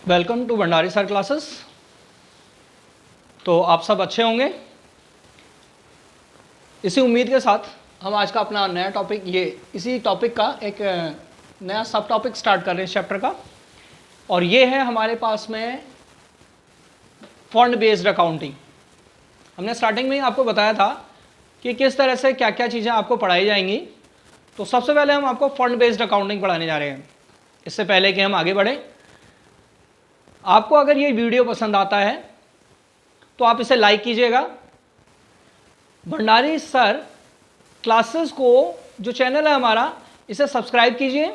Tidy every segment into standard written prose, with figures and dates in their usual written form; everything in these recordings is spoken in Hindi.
Welcome to Bhandari sir classes. तो आप सब अच्छे होंगे। इसी उम्मीद के साथ हम आज का अपना नया टॉपिक इसी टॉपिक का एक नया सब टॉपिक स्टार्ट कर रहे हैं इस चैप्टर का, और ये है हमारे पास में फंड बेस्ड अकाउंटिंग। हमने स्टार्टिंग में ही आपको बताया था कि किस तरह से क्या क्या चीज़ें आपको पढ़ाई जाएंगी। तो सबसे पहले हम आपको फंड बेस्ड अकाउंटिंग पढ़ाने जा रहे हैं। इससे पहले कि हम आगे बढ़ें, आपको अगर ये वीडियो पसंद आता है तो आप इसे लाइक कीजिएगा। भंडारी सर क्लासेस को जो चैनल है हमारा, इसे सब्सक्राइब कीजिए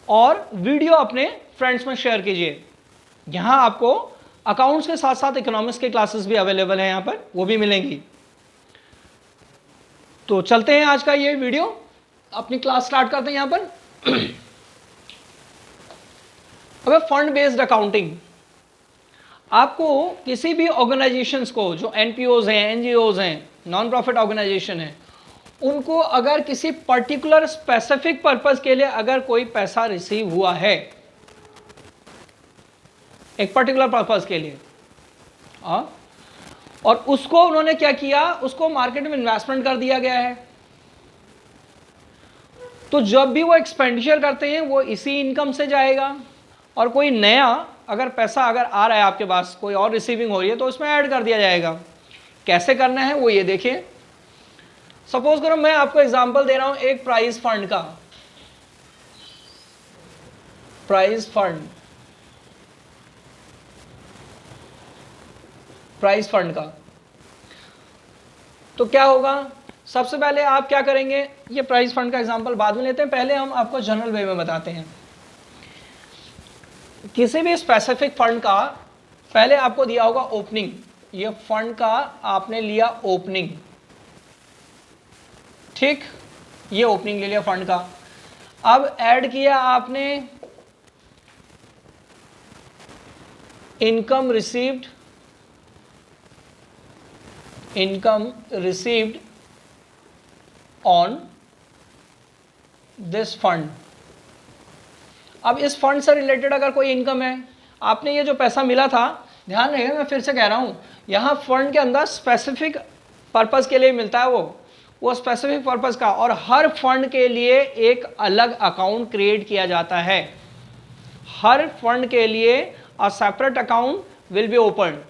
और वीडियो अपने फ्रेंड्स में शेयर कीजिए। यहाँ आपको अकाउंट्स के साथ साथ इकोनॉमिक्स के क्लासेस भी अवेलेबल हैं, यहाँ पर वो भी मिलेंगी। तो चलते हैं आज का ये वीडियो, अपनी क्लास स्टार्ट करते हैं यहाँ पर। अब फंड बेस्ड अकाउंटिंग, आपको किसी भी ऑर्गेनाइजेशंस को, जो एनपीओज हैं, एनजीओज हैं, नॉन प्रॉफिट ऑर्गेनाइजेशन है, उनको अगर किसी पर्टिकुलर स्पेसिफिक पर्पस के लिए अगर कोई पैसा रिसीव हुआ है, एक पर्टिकुलर पर्पस के लिए, और उसको उन्होंने क्या किया, उसको मार्केट में इन्वेस्टमेंट कर दिया गया है, तो जब भी वो एक्सपेंडिचर करते हैं वो इसी इनकम से जाएगा। और कोई नया अगर पैसा अगर आ रहा है आपके पास, कोई और रिसीविंग हो रही है, तो उसमें ऐड कर दिया जाएगा। कैसे करना है वो ये देखिए। सपोज करो मैं आपको एग्जांपल दे रहा हूं एक प्राइज फंड का, प्राइज फंड का। तो क्या होगा, सबसे पहले आप क्या करेंगे, ये प्राइज फंड का एग्जांपल बाद में लेते हैं, पहले हम आपको जनरल वे में बताते हैं। किसी भी स्पेसिफिक फंड का पहले आपको दिया होगा ओपनिंग, ये फंड का आपने लिया ओपनिंग, ठीक, ये ओपनिंग ले लिया फंड का। अब ऐड किया आपने income received on this fund. अब इस फंड से रिलेटेड अगर कोई इनकम है, आपने ये जो पैसा मिला था, ध्यान रखिएगा मैं फिर से कह रहा हूँ, यहाँ फंड के अंदर स्पेसिफिक पर्पस के लिए मिलता है वो स्पेसिफिक पर्पस का, और हर फंड के लिए एक अलग अकाउंट क्रिएट किया जाता है। हर फंड के लिए अ separate account will be open,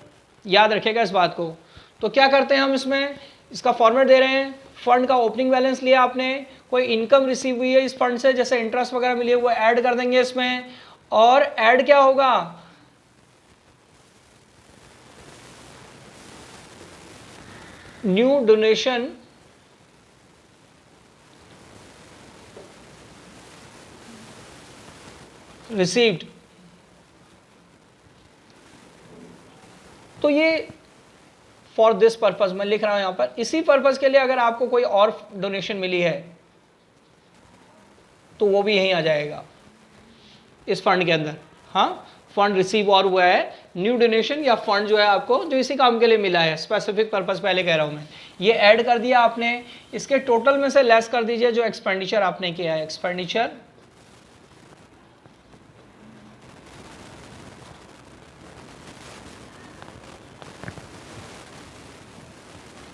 याद रखिएगा इस बात को। तो क्या करते हैं हम इसमें, इसका फॉर्मेट दे रहे हैं, फंड का ओपनिंग बैलेंस लिया आपने, कोई इनकम रिसीव हुई है इस फंड से, जैसे इंटरेस्ट वगैरह मिली है, वो ऐड कर देंगे इसमें। और ऐड क्या होगा, न्यू डोनेशन रिसीव्ड। तो ये फॉर दिस पर्पज मैं लिख रहा हूं यहां पर, इसी पर्पज के लिए अगर आपको कोई और डोनेशन मिली है तो वो भी यहीं आ जाएगा इस फंड के अंदर। हाँ, फंड रिसीव और हुआ है, न्यू डोनेशन या फंड जो है आपको जो इसी काम के लिए मिला है, स्पेसिफिक पर्पस पहले कह रहा हूं मैं, ये ऐड कर दिया आपने। इसके टोटल में से लेस कर दीजिए जो एक्सपेंडिचर आपने किया है, expenditure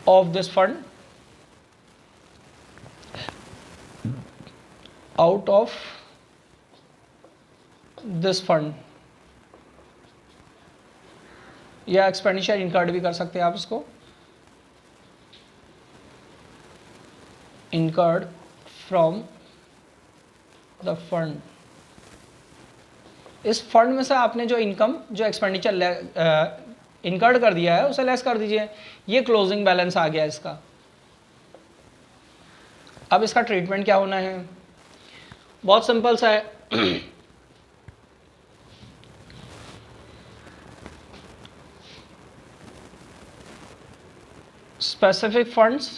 of this fund out of this fund, या एक्सपेंडिचर इनकर्ड भी कर सकते हैं आप इसको, इनकर्ड फ्रॉम द फंड। इस फंड में से आपने जो इनकम, जो एक्सपेंडिचर इनकर्ड कर दिया है उसे लेस कर दीजिए। ये क्लोजिंग बैलेंस आ गया इसका। अब इसका ट्रीटमेंट क्या होना है, बहुत सिंपल सा है। Specific funds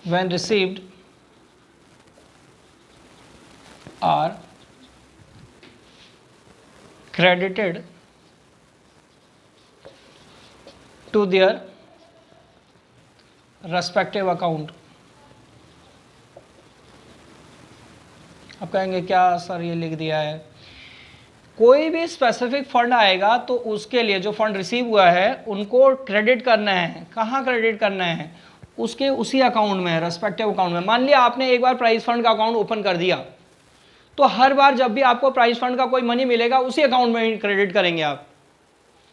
when received are credited to their respective account. आप कहेंगे क्या सर ये लिख दिया है। कोई भी स्पेसिफिक फंड आएगा तो उसके लिए जो फंड रिसीव हुआ है उनको क्रेडिट करना है। कहाँ क्रेडिट करना है? उसके उसी अकाउंट में, रेस्पेक्टिव अकाउंट में। मान लिया आपने एक बार प्राइज फंड का अकाउंट ओपन कर दिया, तो हर बार जब भी आपको प्राइज फंड का कोई मनी मिलेगा उसी अकाउंट में ही क्रेडिट करेंगे आप।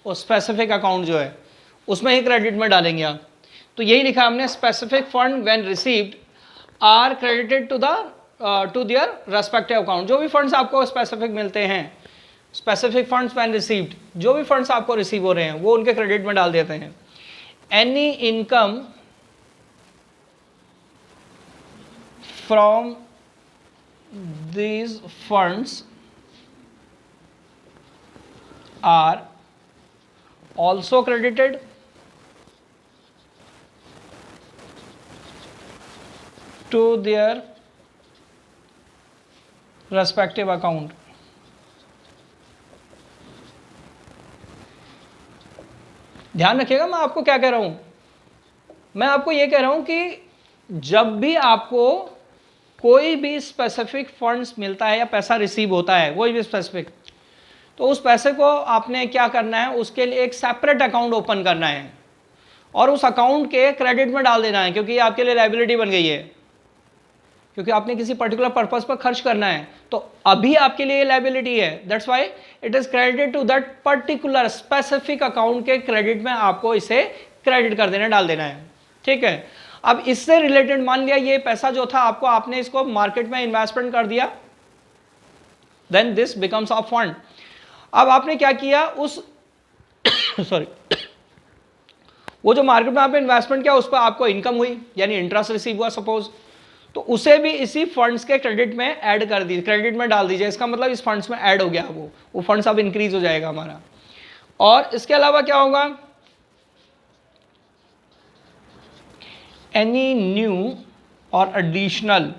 वो स्पेसिफिक अकाउंट जो है उसमें ही क्रेडिट में डालेंगे आप। तो यही लिखा हमने, specific fund when received are credited to their respective account. जो भी फंड्स आपको स्पेसिफिक मिलते हैं, स्पेसिफिक फंड्स व्हेन रिसीव्ड, जो भी फंड्स आपको रिसीव हो रहे हैं वो उनके क्रेडिट में डाल देते हैं। Any income from these funds are also credited to their respective account। ध्यान रखिएगा मैं आपको क्या कह रहा हूं। मैं आपको यह कह रहा हूं कि जब भी आपको कोई भी स्पेसिफिक फंड्स मिलता है या पैसा रिसीव होता है, कोई भी स्पेसिफिक, तो उस पैसे को आपने क्या करना है, उसके लिए एक सेपरेट अकाउंट ओपन करना है और उस अकाउंट के क्रेडिट में डाल देना है, क्योंकि ये आपके लिए लायबिलिटी बन गई है, क्योंकि आपने किसी पर्टिकुलर पर्पस पर खर्च करना है, तो अभी आपके लिए लायबिलिटी है। That's why it is credited to that particular specific account के क्रेडिट में आपको इसे क्रेडिट कर देना, डाल देना है। ठीक है। अब इससे रिलेटेड मान लिया ये पैसा जो था आपको, आपने इसको मार्केट में इन्वेस्टमेंट कर दिया, then this becomes a fund. अब आपने क्या किया, उस सॉरी वो जो मार्केट में आपने इन्वेस्टमेंट किया उस पर आपको इनकम हुई, यानी इंटरेस्ट रिसीव हुआ सपोज, तो उसे भी इसी फंड्स के क्रेडिट में ऐड कर दीजिए, क्रेडिट में डाल दीजिए। इसका मतलब इस फंड्स में ऐड हो गया, वो फंड्स अब इंक्रीज हो जाएगा हमारा। और इसके अलावा क्या होगा, एनी न्यू और additional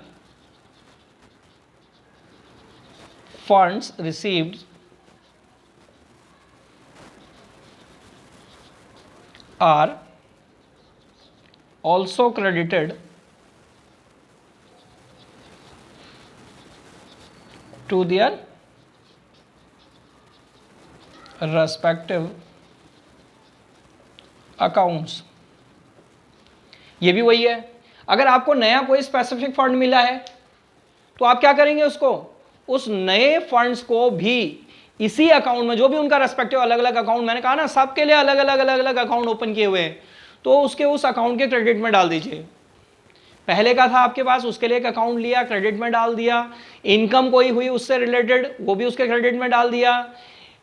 funds received are also credited to their respective accounts। ये भी वही है, अगर आपको नया कोई स्पेसिफिक फंड मिला है तो आप क्या करेंगे, उसको, उस नए फंड्स को भी इसी अकाउंट में, जो भी उनका रेस्पेक्टिव अलग अलग अकाउंट, मैंने कहा ना सबके लिए अलग अलग अकाउंट ओपन किए हुए हैं, तो उसके उस अकाउंट के क्रेडिट में डाल दीजिए। पहले का था आपके पास, उसके लिए एक अकाउंट लिया, क्रेडिट में डाल दिया, इनकम कोई हुई उससे रिलेटेड वो भी उसके क्रेडिट में डाल दिया,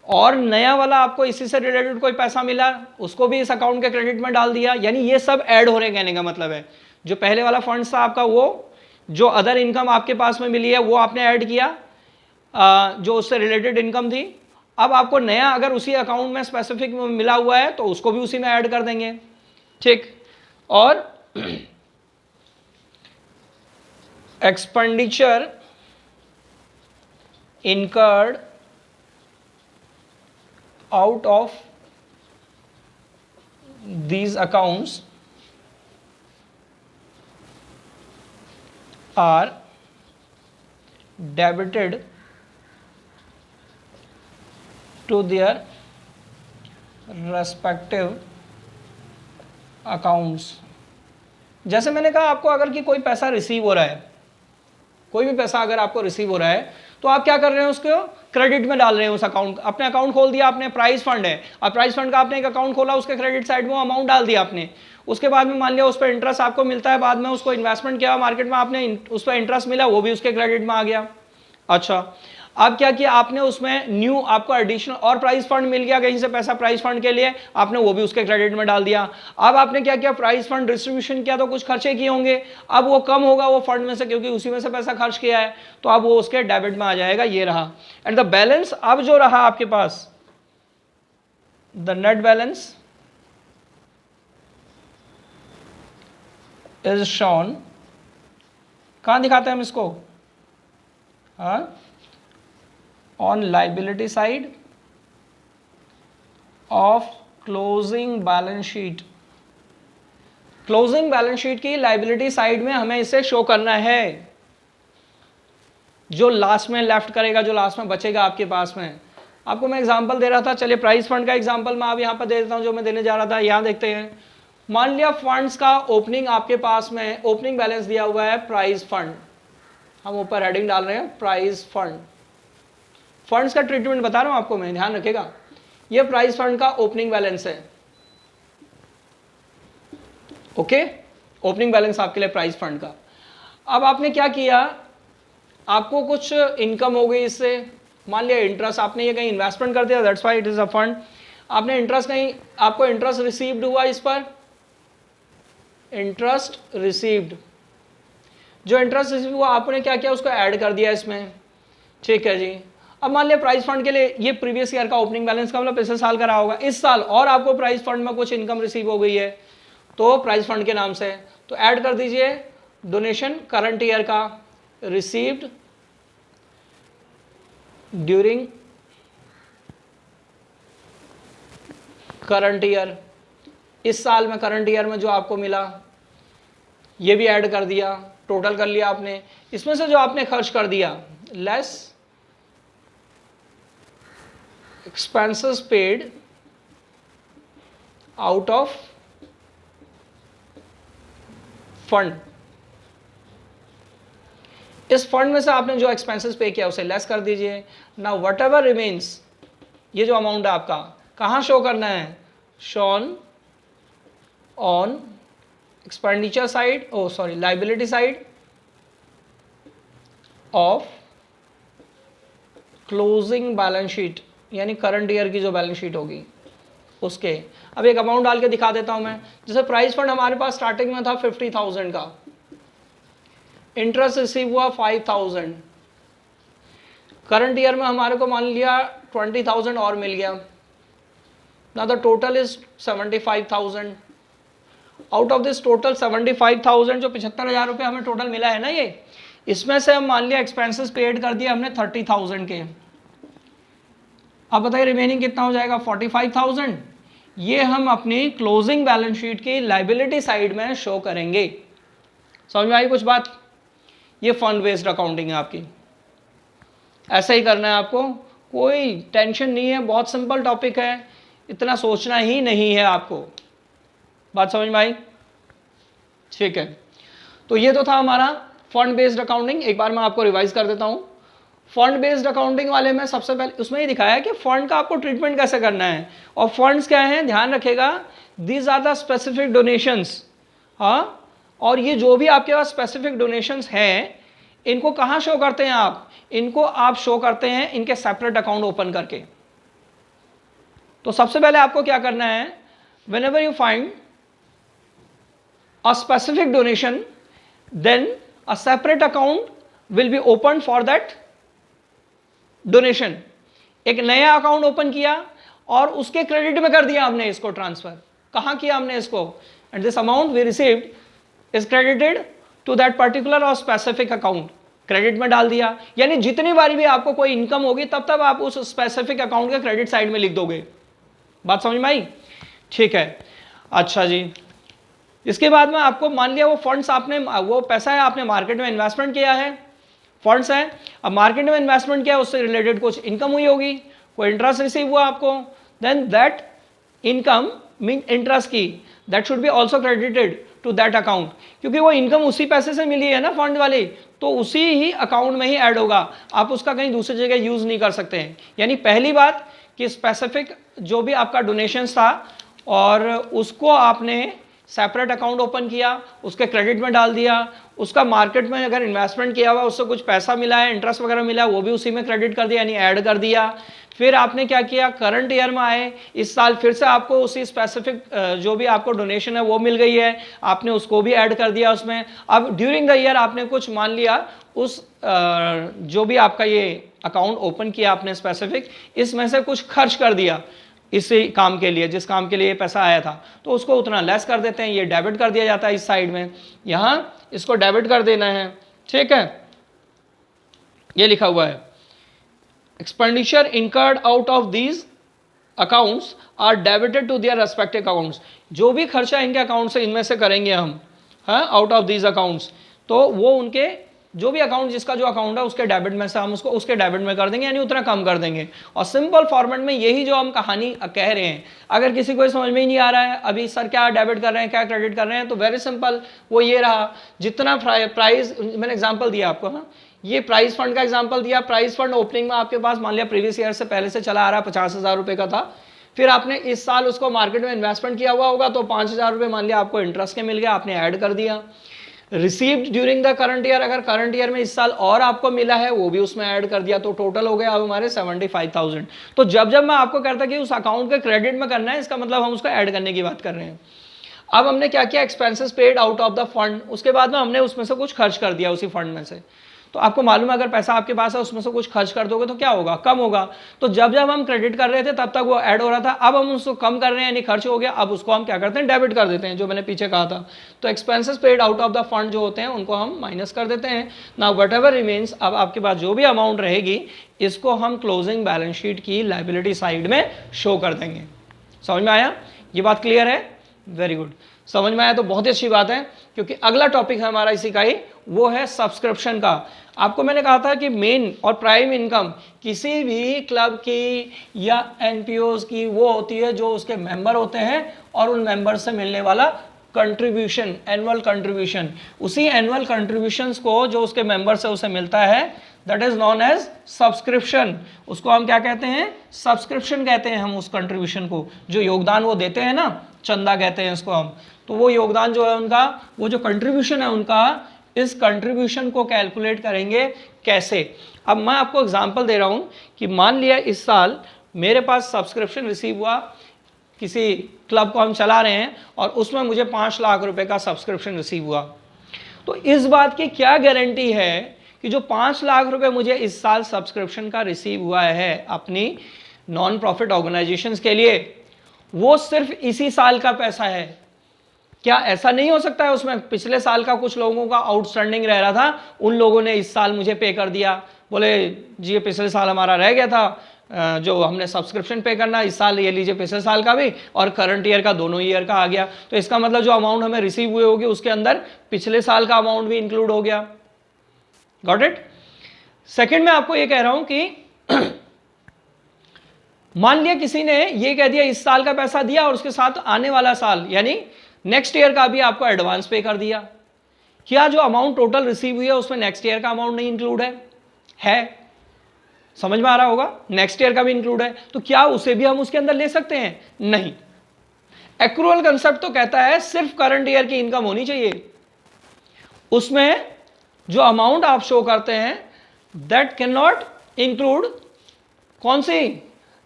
और नया वाला आपको इसी से रिलेटेड कोई पैसा मिला उसको भी इस अकाउंट के क्रेडिट में डाल दिया। यानी ये सब ऐड हो रहे हैं, कहने का मतलब है जो पहले वाला फंड था आपका, वो जो अदर इनकम आपके पास में मिली है वो आपने ऐड किया, जो उससे रिलेटेड इनकम थी। अब आपको नया अगर उसी अकाउंट में स्पेसिफिक मिला हुआ है तो उसको भी उसी में ऐड कर देंगे। ठीक। और expenditure incurred out of these accounts are debited to their respective accounts। जैसे मैंने कहा आपको, अगर कि कोई पैसा रिसीव हो रहा है, कोई भी पैसा अगर आपको रिसीव हो रहा है तो आप क्या कर रहे हैं, उसको क्रेडिट में डाल रहे हैं। उस अकाउंट, अपने अकाउंट खोल दिया आपने, प्राइस फंड है, और प्राइस फंड का आपने एक अकाउंट खोला, उसके क्रेडिट साइड में वो अमाउंट डाल दिया आपने। उसके बाद में मान लिया उस पर इंटरेस्ट आपको मिलता है, बाद में उसको इन्वेस्टमेंट किया मार्केट में, आपने उस पर इंटरेस्ट मिला, वो भी उसके क्रेडिट में आ गया। अच्छा, अब क्या किया आपने, उसमें न्यू आपको एडिशनल और प्राइस फंड मिल गया कहीं से पैसा प्राइस फंड के लिए, आपने वो भी उसके क्रेडिट में डाल दिया। अब आपने क्या किया, प्राइस फंड डिस्ट्रीब्यूशन किया तो कुछ खर्चे किए होंगे, अब वो कम होगा वो फंड में से, क्योंकि उसी में से पैसा खर्च किया है, तो अब वो उसके डेबिट में आ जाएगा। ये रहा, एंड द बैलेंस अब जो रहा आपके पास, the net balance is shown, कहां दिखाते हैं हम इसको, हाँ, on liability side of closing balance sheet। closing balance sheet की liability side में हमें इसे शो करना है। जो लास्ट में लेफ्ट करेगा, जो लास्ट में बचेगा आपके पास में। आपको मैं एग्जांपल दे रहा था, चलिए प्राइस फंड का एग्जांपल मैं अब यहाँ पर दे देता हूँ जो मैं देने जा रहा था। यहाँ देखते हैं, मान लिया फंड्स का ओपनिंग आपके पास में ओपनिंग बैलेंस दिया हुआ है प्राइस फंड, हम ऊपर हेडिंग डाल रहे हैं प्राइस फंड। फंड्स का ट्रीटमेंट बता रहा हूँ आपको मैं, ध्यान रखिएगा। ये प्राइस फंड का ओपनिंग बैलेंस है, ओके, ओपनिंग बैलेंस आपके लिए प्राइस फंड का। अब आपने क्या किया, आपको कुछ इनकम हो गई इससे, मान लिया इंटरेस्ट, आपने ये कहीं इन्वेस्टमेंट कर दिया, that's why it is a fund. आपने इंटरेस्ट कहीं, आपको इंटरेस्ट रिसीव्ड हुआ इस पर, इंटरेस्ट रिसीव्ड, जो इंटरेस्ट रिसीव हुआ आपने क्या किया, उसको ऐड कर दिया इसमें, ठीक है जी। अब मान लिया प्राइस फंड के लिए ये प्रीवियस ईयर का ओपनिंग बैलेंस का मतलब पिछले साल का रहा होगा, इस साल और आपको प्राइस फंड में कुछ इनकम रिसीव हो गई है तो प्राइस फंड के नाम से, तो ऐड कर दीजिए डोनेशन करंट ईयर का रिसीव्ड ड्यूरिंग करंट ईयर, इस साल में करंट ईयर में जो आपको मिला ये भी ऐड कर दिया, टोटल कर लिया आपने। इसमें से जो आपने खर्च कर दिया less expenses paid out of fund, इस फंड में से आपने जो एक्सपेंसेस पे किया उसे लेस कर दीजिए। नाउ वट एवर रिमेन्स, ये जो अमाउंट है आपका कहाँ शो करना है, shown on expenditure side, oh sorry liability side of closing balance sheet, यानी करंट ईयर की जो बैलेंस शीट होगी उसके। अब एक अमाउंट डाल के दिखा देता हूं मैं, जैसे प्राइस फंड हमारे पास स्टार्टिंग में था 50,000 का, इंटरेस्ट रिसीव हुआ 5,000, करंट ईयर में हमारे को मान लिया 20,000 और मिल गया, ना the total is 75,000। Out of this total 75,000 जो 75,000 रुपये हमें टोटल मिला है ना, ये इसमें से हम मान लिया एक्सपेंसेस पेड कर दिया हमने 30,000 के। अब बताइए रिमेनिंग कितना हो जाएगा, 45,000। ये हम अपनी क्लोजिंग बैलेंस शीट की लाइबिलिटी साइड में शो करेंगे। समझ में आई कुछ बात? ये फंड बेस्ड अकाउंटिंग है आपकी, ऐसा ही करना है आपको, कोई टेंशन नहीं है, बहुत सिंपल टॉपिक है, इतना सोचना ही नहीं है आपको। बात समझ में आई? ठीक है, तो ये तो था हमारा फंड बेस्ड अकाउंटिंग। एक बार मैं आपको रिवाइज कर देता हूं। फंड बेस्ड अकाउंटिंग वाले में सबसे पहले उसमें ही दिखाया कि फंड का आपको ट्रीटमेंट कैसे करना है, और फंड्स क्या हैं ध्यान रखेगा, these are the specific donations. हाँ, और ये जो भी आपके पास स्पेसिफिक डोनेशंस हैं इनको कहाँ शो करते हैं आप, इनको आप शो करते हैं इनके सेपरेट अकाउंट ओपन करके। तो सबसे पहले आपको क्या करना है, whenever you find a specific donation then a separate account will be open for that donation. एक नया अकाउंट ओपन किया और उसके क्रेडिट में कर दिया हमने इसको ट्रांसफर। कहाँ किया हमने इसको, and this amount we received is credited to that particular और स्पेसिफिक अकाउंट, क्रेडिट में डाल दिया। यानी जितनी बारी भी आपको कोई इनकम होगी तब तब आप उस स्पेसिफिक अकाउंट के क्रेडिट साइड में लिख दोगे। बात समझ में आई? ठीक है, अच्छा जी। इसके बाद में आपको मान लिया वो फंड्स आपने, वो पैसा है आपने मार्केट में इन्वेस्टमेंट किया है, फंड्स है, अब मार्केट में इन्वेस्टमेंट किया, उससे रिलेटेड कुछ इनकम हुई होगी, कोई इंटरेस्ट रिसीव हुआ आपको, then that income mean interest की that should be also credited to that account, क्योंकि वो इनकम उसी पैसे से मिली है ना फंड वाली, तो उसी ही अकाउंट में ही ऐड होगा, आप उसका कहीं दूसरी जगह यूज नहीं कर सकते हैं। यानी पहली बात कि स्पेसिफिक जो भी आपका डोनेशन था और उसको आपने सेपरेट अकाउंट ओपन किया, उसके क्रेडिट में डाल दिया, उसका मार्केट में अगर इन्वेस्टमेंट किया हुआ उससे कुछ पैसा मिला है, इंटरेस्ट वगैरह मिला है, वो भी उसी में क्रेडिट कर दिया, यानी ऐड कर दिया। फिर आपने क्या किया, करंट ईयर में आए, इस साल फिर से आपको उसी स्पेसिफिक जो भी आपको डोनेशन है वो मिल गई है, आपने उसको भी ऐड कर दिया उसमें। अब ड्यूरिंग द ईयर आपने कुछ मान लिया उस जो भी आपका ये अकाउंट ओपन किया आपने स्पेसिफिक, इसमें से कुछ खर्च कर दिया इसी काम के लिए, जिस काम के लिए पैसा आया था, तो उसको उतना लेस कर देते हैं, ये डेबिट कर दिया जाता है इस साइड में, यहाँ इसको डेबिट कर देना है। ठीक है, ये लिखा हुआ है expenditure incurred out of these accounts are debited to their respective accounts. जो भी खर्चा इनके अकाउंट से इनमें से करेंगे हम, हाँ, आउट ऑफ दीज अकाउंट्स, तो वो उनके जो भी अकाउंट, जिसका जो अकाउंट है उसके डेबिट में से हम उसको उसके डेबिट में कर देंगे, यानी उतना कम कर देंगे। और सिंपल फॉर्मेट में यही जो हम कहानी कह रहे हैं, अगर किसी को समझ में ही नहीं आ रहा है अभी सर क्या डेबिट कर रहे हैं क्या क्रेडिट कर रहे हैं, तो वेरी सिंपल, वो ये रहा, जितना प्राइस मैंने एग्जाम्पल दिया आपको, हाँ ये प्राइस फंड का एग्जाम्पल दिया। प्राइस फंड ओपनिंग में आपके पास मान लिया प्रीवियस ईयर से पहले से चला आ रहा है 50,000 रुपये का था, फिर आपने इस साल उसको मार्केट में इन्वेस्टमेंट किया हुआ होगा तो 5,000 रुपये मान लिया आपको इंटरेस्ट के मिल गया, आपने ऐड कर दिया। Received during the current year, अगर करंट ईयर में इस साल और आपको मिला है वो भी उसमें ऐड कर दिया, तो टोटल हो गया अब हमारे 75,000। तो जब जब मैं आपको कहता कि उस अकाउंट के क्रेडिट में करना है, इसका मतलब हम उसको ऐड करने की बात कर रहे हैं। अब हमने क्या किया, expenses paid out of the fund, उसके बाद में हमने उसमें से कुछ खर्च कर दिया उसी फंड में से। तो आपको मालूम है अगर पैसा आपके पास है उसमें से कुछ खर्च कर दोगे तो क्या होगा, कम होगा। तो जब जब हम क्रेडिट कर रहे थे तब तक वो ऐड हो रहा था, अब हम उसको कम कर रहे हैं यानी खर्च हो गया, अब उसको हम क्या करते हैं, डेबिट कर देते हैं, जो मैंने पीछे कहा था। तो expenses paid out of the fund जो होते हैं उनको हम माइनस कर देते हैं। नाउ व्हाटएवर रिमेन्स, अब आपके पास जो भी अमाउंट रहेगी इसको हम क्लोजिंग बैलेंस शीट की लायबिलिटी साइड में शो कर देंगे। समझ में आया, ये बात क्लियर है, वेरी गुड। समझ में आया तो बहुत ही अच्छी बात है, क्योंकि अगला टॉपिक है हमारा इसी का ही, वो है सब्सक्रिप्शन का। आपको मैंने कहा था कि मेन और प्राइम इनकम किसी भी क्लब की या एनपीओज की वो होती है जो उसके मेंबर होते हैं और उन मेंबर से मिलने वाला कंट्रीब्यूशन, एनुअल कंट्रीब्यूशन। उसी एनुअल कंट्रीब्यूशंस को जो उसके मेंबर से उसे मिलता है that is known as subscription. उसको हम क्या कहते हैं, सब्सक्रिप्शन कहते हैं हम उस कंट्रीब्यूशन को, जो योगदान वो देते हैं ना, चंदा कहते हैं इसको हम। तो वो योगदान जो है उनका, वो जो कंट्रीब्यूशन है उनका, इस कंट्रीब्यूशन को कैलकुलेट करेंगे कैसे। अब मैं आपको एग्जांपल दे रहा हूं कि मान लिया इस साल मेरे पास सब्सक्रिप्शन रिसीव हुआ, किसी क्लब को हम चला रहे हैं और उसमें मुझे 5 लाख रुपए का सब्सक्रिप्शन रिसीव हुआ। तो इस बात की क्या गारंटी है कि जो 5 लाख रुपए मुझे इस साल सब्सक्रिप्शन का रिसीव हुआ है अपनी नॉन प्रॉफिट ऑर्गेनाइजेशंस के लिए, वो सिर्फ इसी साल का पैसा है? क्या ऐसा नहीं हो सकता है उसमें पिछले साल का कुछ लोगों का आउटस्टैंडिंग रह रहा था, उन लोगों ने इस साल मुझे पे कर दिया, बोले जी ये पिछले साल हमारा रह गया था जो हमने सब्सक्रिप्शन पे करना, इस साल ये लीजिए पिछले साल का भी और करंट ईयर का, दोनों ईयर का आ गया। तो इसका मतलब जो अमाउंट हमें रिसीव हुई होगी उसके अंदर पिछले साल का अमाउंट भी इंक्लूड हो गया। Got it. सेकेंड में आपको ये कह रहा हूं कि मान लिया किसी ने ये कह दिया इस साल का पैसा दिया और उसके साथ आने वाला साल यानी नेक्स्ट ईयर का भी आपको एडवांस पे कर दिया। क्या जो अमाउंट टोटल रिसीव हुई है उसमें नेक्स्ट ईयर का अमाउंट नहीं इंक्लूड है? समझ में आ रहा होगा, नेक्स्ट ईयर का भी इंक्लूड है, तो क्या उसे भी हम उसके अंदर ले सकते हैं? नहीं। एक्रूअल कंसेप्ट तो कहता है सिर्फ करंट ईयर की इनकम होनी चाहिए, उसमें जो अमाउंट आप शो करते हैं दैट कैन नॉट इंक्लूड कौन सी,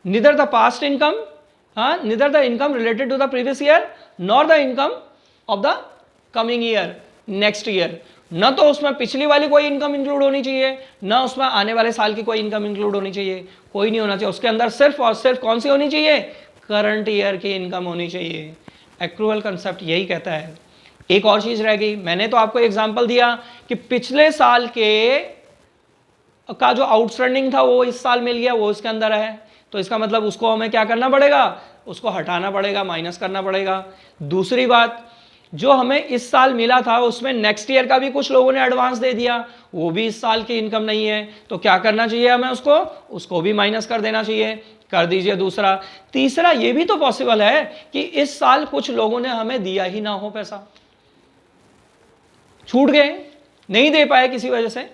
neither the past income, neither the income related to the previous year nor the income of the coming year, next year. न तो उसमें पिछली वाली कोई इनकम इंक्लूड होनी चाहिए, न उसमें आने वाले साल की कोई इनकम इंक्लूड होनी चाहिए, कोई नहीं होना चाहिए। उसके अंदर सिर्फ और सिर्फ कौन सी होनी चाहिए, करंट ईयर की इनकम होनी चाहिए। एक्रूअल कंसेप्ट यही कहता है। एक और चीज रह गई, मैंने तो आपको एग्जांपल दिया कि पिछले साल के का जो आउटस्टैंडिंग था वो इस साल मिल गया, वो इसके अंदर है, तो इसका मतलब उसको हमें क्या करना पड़ेगा, उसको हटाना पड़ेगा, माइनस करना पड़ेगा। दूसरी बात, जो हमें इस साल मिला था उसमें नेक्स्ट ईयर का भी कुछ लोगों ने एडवांस दे दिया, वो भी इस साल की इनकम नहीं है, तो क्या करना चाहिए हमें, उसको भी माइनस कर देना चाहिए। कर दीजिए दूसरा। तीसरा, ये भी तो पॉसिबल है कि इस साल कुछ लोगों ने हमें दिया ही ना हो, पैसा छूट गए, नहीं दे पाए किसी वजह से,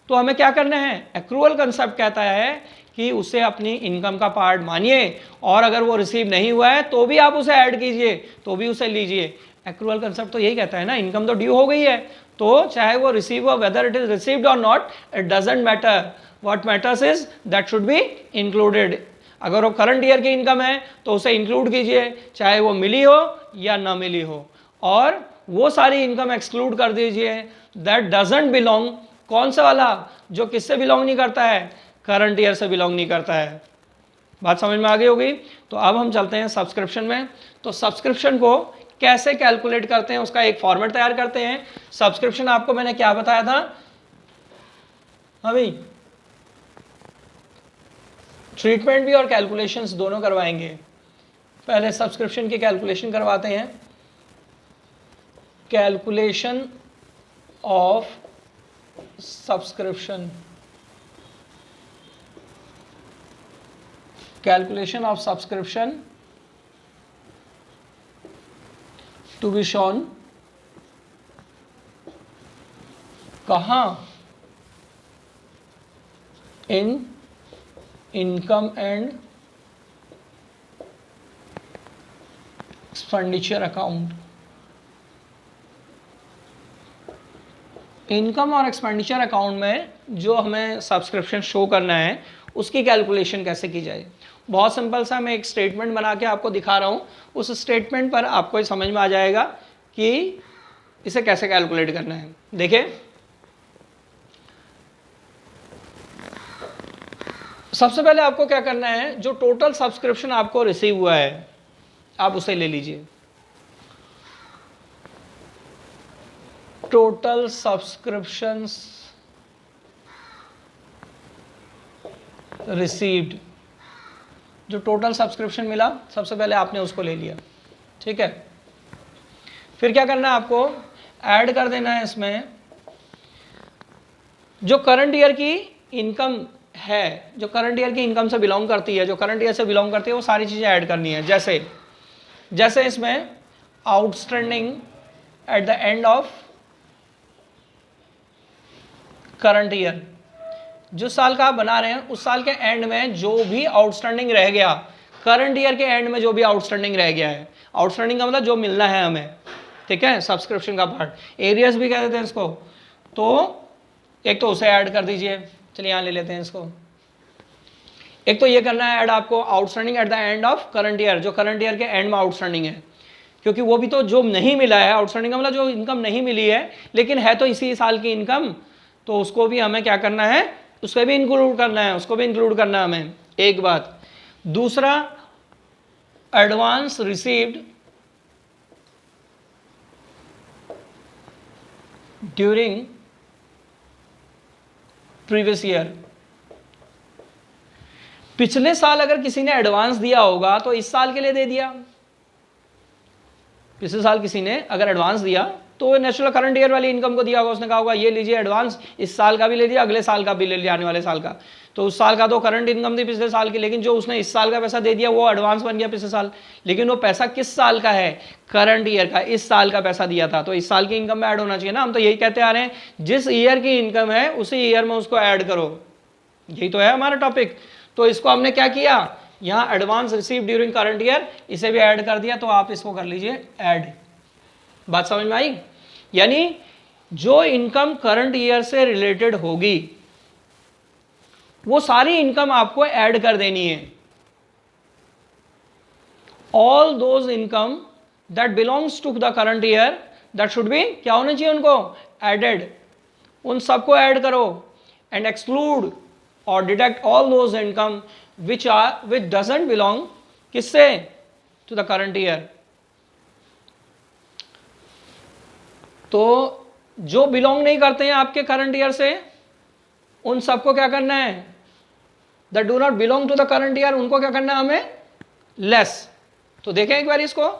तो हमें क्या करना है, एक्रूअल कंसेप्ट कहता है कि उसे अपनी इनकम का पार्ट मानिए, और अगर वो रिसीव नहीं हुआ है तो भी आप उसे ऐड कीजिए, तो भी उसे लीजिए। एक्रूअल कंसेप्ट तो यही कहता है ना, इनकम तो ड्यू हो गई है, तो चाहे वो रिसीव हो, वेदर इट इज रिसीव्ड और not, it doesn't matter, what matters is that should be included. अगर वो करंट ईयर की इनकम है तो उसे इंक्लूड कीजिए, चाहे वो मिली हो या ना मिली हो, और वो सारी इनकम एक्सक्लूड कर दीजिए दैट डजंट बिलोंग, कौन सा वाला, जो किससे बिलोंग नहीं करता है, करंट ईयर से बिलोंग नहीं करता है। बात समझ में आ गई होगी। तो अब हम चलते हैं सब्सक्रिप्शन में। तो सब्सक्रिप्शन को कैसे कैलकुलेट करते हैं, उसका एक फॉर्मेट तैयार करते हैं। सब्सक्रिप्शन आपको मैंने क्या बताया था, अभी ट्रीटमेंट भी और कैलकुलेशंस दोनों करवाएंगे। पहले सब्सक्रिप्शन की कैलकुलेशन करवाते हैं। Calculation of subscription, calculation of subscription to be shown कहाँ, in income and expenditure account। Income और एक्सपेंडिचर अकाउंट में जो हमें सब्सक्रिप्शन शो करना है उसकी कैलकुलेशन कैसे की जाए। बहुत सिंपल सा मैं एक स्टेटमेंट बना के आपको दिखा रहा हूँ, उस स्टेटमेंट पर आपको समझ में आ जाएगा कि इसे कैसे कैलकुलेट करना है। देखिए, सबसे पहले आपको क्या करना है, जो टोटल सब्सक्रिप्शन आपको रिसीव हुआ है आप उसे ले लीजिए। टोटल सब्सक्रिप्शंस रिसीव्ड, जो टोटल सब्सक्रिप्शन मिला सबसे पहले आपने उसको ले लिया, ठीक है। फिर क्या करना है, आपको ऐड कर देना है इसमें जो करंट ईयर की इनकम है, जो करंट ईयर की इनकम से बिलोंग करती है, जो करंट ईयर से बिलोंग करती है, वो सारी चीज़ें ऐड करनी है। जैसे इसमें outstanding at the end of current year, जो साल का आप बना रहे हैं उस साल के एंड में जो भी आउटस्टैंडिंग रह गया, करंट ईयर के एंड में जो भी आउटस्टैंडिंग रह गया है, आउटस्टैंडिंग का मतलब जो मिलना है हमें, ठीक है, सब्सक्रिप्शन का पार्ट, एरियर्स भी कह देते हैं इसको। तो एक तो उसे ऐड कर दीजिए, चलिए यहाँ ले लेते हैं इसको। एक तो ये करना है ऐड आपको outstanding at the end of current year, जो करंट ईयर के एंड में आउटस्टैंडिंग है, क्योंकि वो भी तो जो नहीं मिला है, आउटस्टैंडिंग का मतलब जो इनकम नहीं मिली है लेकिन है तो इसी साल की इनकम, तो उसको भी हमें क्या करना है, उसको भी इंक्लूड करना है, उसको भी इंक्लूड करना है हमें, एक बात। दूसरा, advance received during previous year, पिछले साल अगर किसी ने एडवांस दिया होगा तो इस साल के लिए दे दिया। पिछले साल किसी ने अगर एडवांस दिया तो नेचुरल करंट ईयर वाली इनकम को दिया होगा, उसने कहा होगा ये लीजिए एडवांस, इस साल का भी ले लिया, अगले साल का भी ले लिया, आने वाले साल का। तो उस साल का तो करंट इनकम थी पिछले साल की, लेकिन जो उसने इस साल का पैसा दे दिया वो एडवांस बन गया पिछले साल। लेकिन वो पैसा किस साल का है, करंट ईयर का, इस साल का पैसा दिया था तो इस साल की इनकम में ऐड होना चाहिए ना। हम तो यही कहते आ रहे हैं, जिस ईयर की इनकम है उसी ईयर में उसको ऐड करो, यही तो है हमारा टॉपिक। तो इसको हमने क्या किया, यहाँ advance receive during current year, इसे भी ऐड कर दिया, तो आप इसको कर लीजिए ऐड। बात समझ में आई? यानी जो इनकम करंट ईयर से रिलेटेड होगी वो सारी इनकम आपको ऐड कर देनी है। All those income that belongs to the current year that should be, क्या होना चाहिए उनको, एडेड, उन सबको ऐड करो। एंड एक्सक्लूड और deduct all those income which doesn't belong, किससे, टू द करंट ईयर। तो जो बिलोंग नहीं करते हैं आपके करंट ईयर से उन सबको क्या करना है, that do not belong to the current year, उनको क्या करना है हमें, लेस। तो देखें एक बार इसको,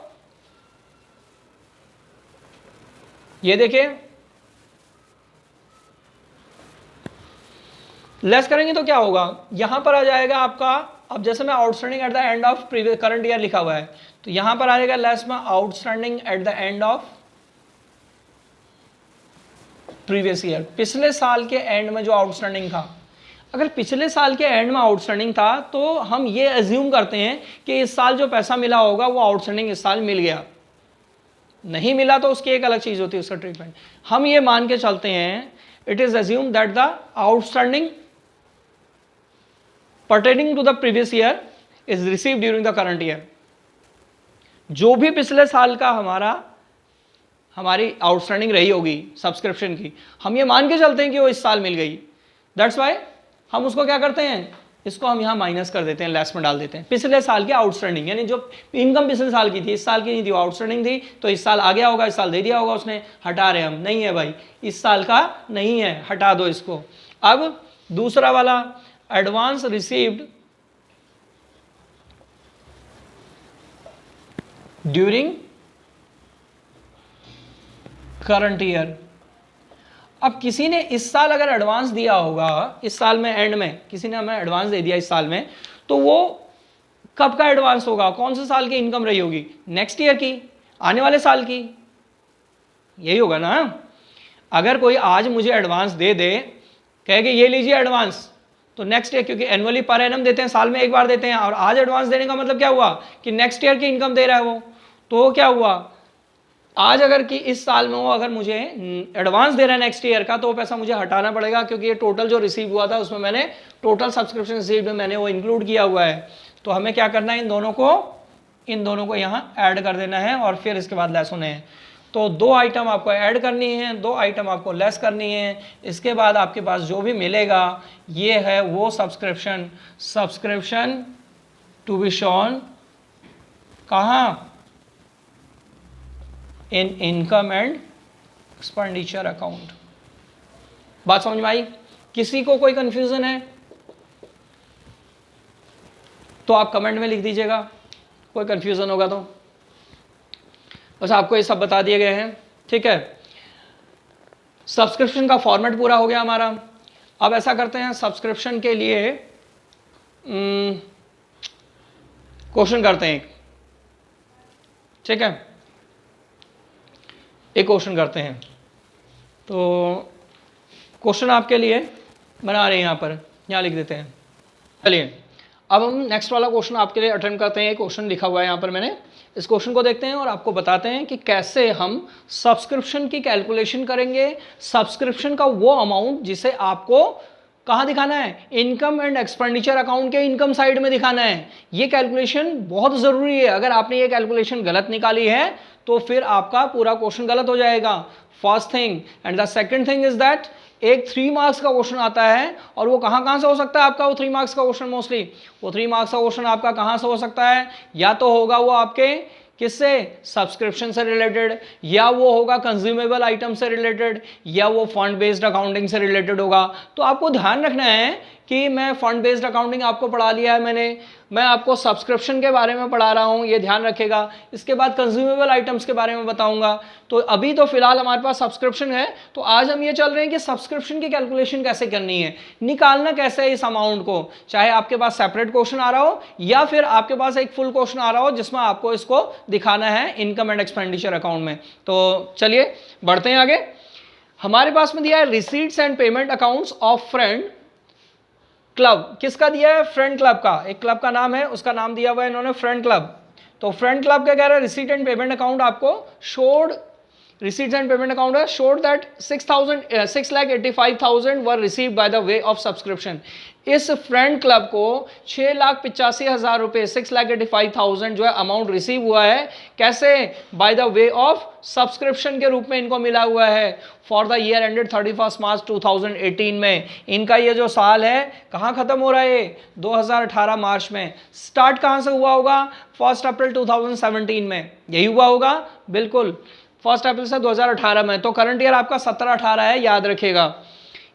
ये देखिए लेस करेंगे तो क्या होगा, यहां पर आ जाएगा आपका, अब जैसे मैं outstanding at the end of previous current year लिखा हुआ है तो यहां पर आ जाएगा लेस में outstanding at the end of previous year, पिछले साल के एंड में जो आउटस्टैंडिंग था। अगर पिछले साल के एंड में आउटस्टैंडिंग था तो हम ये अज्यूम करते हैं कि इस साल जो पैसा मिला होगा वो आउटस्टैंडिंग इस साल मिल गया, नहीं मिला तो उसकी एक अलग चीज होती है, उसका ट्रीटमेंट। हम ये मान के चलते हैं, it is assume that the outstanding pertaining to the previous year is received during the current year। जो भी पिछले साल का हमारी आउटस्टैंडिंग रही होगी सब्सक्रिप्शन की, हम ये मान के चलते हैं कि वो इस साल मिल गई। दैट्स वाई हम उसको क्या करते हैं, इसको हम यहाँ माइनस कर देते हैं, लेस में डाल देते हैं। पिछले साल की आउटस्टैंडिंग, यानी जो इनकम पिछले साल की थी इस साल की नहीं थी, वो आउटस्टैंडिंग थी, तो इस साल आ गया होगा, इस साल दे दिया होगा उसने, हटा रहे हम, नहीं है भाई इस साल का नहीं है, हटा दो इसको। अब दूसरा वाला, advance received during current year. अब किसी ने इस साल अगर एडवांस दिया होगा, इस साल में एंड में किसी ने हमें एडवांस दे दिया इस साल में, तो वो कब का एडवांस होगा, कौन से साल की इनकम रही होगी, नेक्स्ट ईयर की, आने वाले साल की, यही होगा ना। अगर कोई आज मुझे एडवांस दे दे, कहे कि ये लीजिए एडवांस, तो नेक्स्ट ईयर, क्योंकि एनुअली पर एनम देते हैं, साल में एक बार देते हैं, और आज एडवांस देने का मतलब क्या हुआ कि नेक्स्ट ईयर की इनकम दे रहा है वो, तो क्या हुआ, आज अगर कि इस साल में वो अगर मुझे एडवांस दे रहा है नेक्स्ट ईयर का, तो वो पैसा मुझे हटाना पड़ेगा, क्योंकि ये टोटल जो रिसीव हुआ था उसमें मैंने टोटल सब्सक्रिप्शन रिसीव में मैंने वो इंक्लूड किया हुआ है। तो हमें क्या करना है, इन दोनों को यहाँ ऐड कर देना है और फिर इसके बाद लेस होने हैं। तो 2 आइटम आपको ऐड करनी है, 2 आइटम आपको लेस करनी है। इसके बाद आपके पास जो भी मिलेगा ये है वो सब्सक्रिप्शन टू बी शोन कहाँ, इन इनकम एंड एक्सपेंडिचर अकाउंट। बात समझ में आई? किसी को कोई कंफ्यूजन है तो आप कमेंट में लिख दीजिएगा, कोई कंफ्यूजन होगा तो। बस आपको ये सब बता दिए गए हैं, ठीक है। सब्सक्रिप्शन का फॉर्मेट पूरा हो गया हमारा। अब ऐसा करते हैं, सब्सक्रिप्शन के लिए क्वेश्चन करते हैं, ठीक है, एक क्वेश्चन करते हैं। तो क्वेश्चन आपके लिए बना रहे हैं, यहाँ लिख देते हैं। चलिए अब हम नेक्स्ट वाला क्वेश्चन आपके लिए अटेम्प्ट करते हैं। क्वेश्चन लिखा हुआ है यहाँ पर, मैंने इस क्वेश्चन को देखते हैं और आपको बताते हैं कि कैसे हम सब्सक्रिप्शन की कैलकुलेशन करेंगे। सब्सक्रिप्शन का वो अमाउंट जिसे आपको कहाँ दिखाना है, इनकम एंड एक्सपेंडिचर अकाउंट के इनकम साइड में दिखाना है। ये कैलकुलेशन बहुत ज़रूरी है। अगर आपने ये कैलकुलेशन गलत निकाली है तो फिर आपका पूरा क्वेश्चन गलत हो जाएगा, first thing. And the second thing is that एक 3 मार्क्स का क्वेश्चन आता है, और वो कहाँ से हो सकता है आपका वो 3 मार्क्स का क्वेश्चन। मोस्टली वो 3 मार्क्स का क्वेश्चन आपका कहाँ से हो सकता है, या तो होगा वो आपके किससे, सब्सक्रिप्शन से रिलेटेड, या वो होगा कंज्यूमेबल आइटम से रिलेटेड, या वो फंड बेस्ड अकाउंटिंग से रिलेटेड होगा। तो आपको ध्यान रखना है कि मैं फंड बेस्ड अकाउंटिंग आपको पढ़ा लिया है मैं आपको सब्सक्रिप्शन के बारे में पढ़ा रहा हूँ, ये ध्यान रखेगा। इसके बाद कंज्यूमेबल आइटम्स के बारे में बताऊंगा। तो अभी तो फिलहाल हमारे पास सब्सक्रिप्शन है, तो आज हम ये चल रहे हैं कि सब्सक्रिप्शन की कैलकुलेशन कैसे करनी है, निकालना कैसे है इस अमाउंट को। चाहे आपके पास सेपरेट क्वेश्चन आ रहा हो या फिर आपके पास एक फुल क्वेश्चन आ रहा हो जिसमें आपको इसको दिखाना है इनकम एंड एक्सपेंडिचर अकाउंट में। तो चलिए बढ़ते हैं आगे। हमारे पास में दिया है receipts and payment accounts of friend club. किसका दिया है, फ्रेंड क्लब का। एक क्लब का नाम है, उसका नाम दिया हुआ है इन्होंने फ्रेंड क्लब। तो फ्रेंड क्लब क्या कह रहा है, रिसीट एंड पेमेंट अकाउंट आपको showed, receipts and payment account showed that 6,85,000 were received by the way of subscription। इस फ्रेंड क्लब को 6,85,000 रुपए 6,85,000 जो है अमाउंट रिसीव हुआ है, कैसे, by the way of subscription के रूप में इनको मिला हुआ है for the year ended 31 March 2018 में। इनका ये जो साल है कहाँ खत्म हो रहा है, 2018 मार्च में। स्टार्ट कहाँ से हुआ होगा, 1 अप्रैल 2017 में, यही हुआ होगा बिल्कुल, 1 अप्रैल से 2018 में। तो करंट ईयर आपका 17-18 है, याद रखिएगा।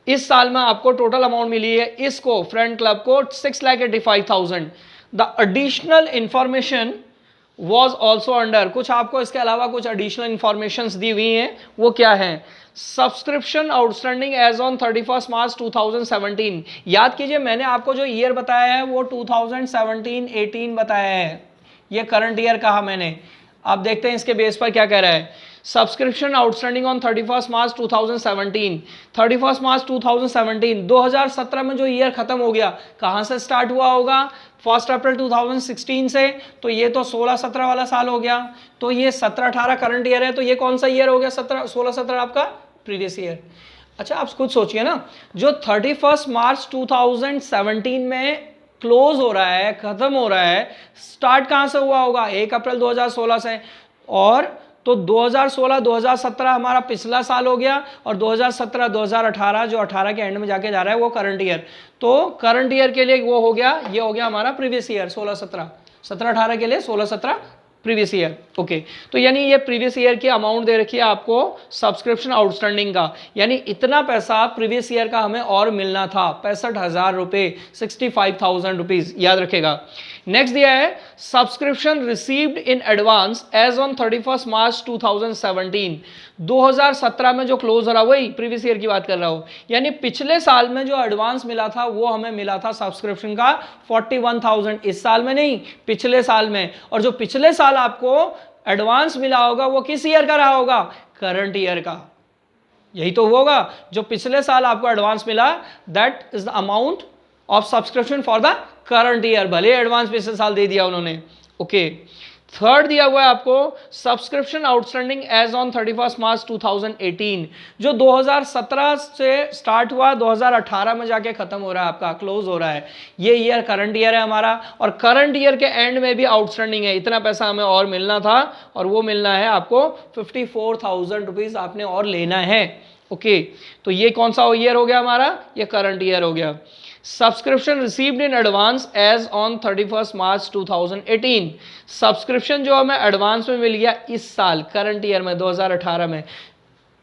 इस साल में आपको टोटल अमाउंट मिली है इसको फ्रेंड क्लब को 6,85,000। The additional information was also under, कुछ आपको इसके अलावा कुछ एडिशनल इंफॉर्मेशन दी हुई हैं, वो क्या है, subscription outstanding as on 31 March 2017। याद कीजिए मैंने आपको जो ईयर बताया है वो 2017-18 बताया है, ये करंट ईयर कहा मैंने। आप देखते हैं इसके बेस पर क्या कह रहा है, subscription outstanding on 31 March 2017। 31 March 2017, 2017 में जो ईयर खत्म हो गया, कहाँ से स्टार्ट हुआ होगा, 1 अप्रैल 2016 से। तो ये तो 16-17 वाला साल हो गया, तो ये 17-18 करंट ईयर है। तो ये कौन सा ईयर हो गया, 16-17 आपका प्रीवियस ईयर। अच्छा आप खुद सोचिए ना, जो 31 मार्च 2017 में क्लोज हो रहा है, खत्म हो रहा है, स्टार्ट कहां से हुआ होगा, 1 अप्रैल 2016 से। और तो 2016-2017 हमारा पिछला साल हो गया, और 2017-2018 जो 18 के एंड में जाके जा रहा है वो करंट ईयर। तो करंट ईयर के लिए वो हो गया, ये हो गया हमारा प्रीवियस ईयर 16-17, 17-18 के लिए 16-17 प्रीवियस ईयर। ओके, तो यानी ये प्रीवियस ईयर की अमाउंट दे रखी है आपको सब्सक्रिप्शन आउटस्टैंडिंग का, यानी इतना पैसा प्रीवियस ईयर का हमें और मिलना था, 65,000 रुपये, 65,000 रुपीज, याद रखेगा। नेक्स्ट दिया है subscription received in advance as on 31 March 2017। 2017 में जो क्लोज हो रहा वही प्रीवियस ईयर की बात कर रहा हूं, यानी पिछले साल में जो एडवांस मिला था वो हमें मिला था सब्सक्रिप्शन का 41,000, इस साल में नहीं पिछले साल में। और जो पिछले साल आपको एडवांस मिला होगा वो किस ईयर का रहा होगा, करंट ईयर का। यही तो होगा, जो पिछले साल आपको एडवांस मिला that is the amount of subscription for the current year, भले एडवांस पिछले साल दे दिया उन्होंने। ओके, थर्ड दिया हुआ है आपको subscription outstanding as on 31 March 2018, जो 2017 से स्टार्ट हुआ 2018 में जाके खत्म हो रहा है, आपका क्लोज हो रहा है। ये ईयर करंट ईयर है हमारा, और करंट ईयर के एंड में भी आउटस्टैंडिंग है, इतना पैसा हमें और मिलना था, और वो मिलना है आपको 54,000 रुपीज आपने और लेना है। ओके, तो ये कौन सा ईयर हो गया हमारा, ये करंट ईयर हो गया। Subscription received in advance as on 31 March 2018, subscription जो हमें एडवांस में मिल गया इस साल करंट ईयर में 2018 में।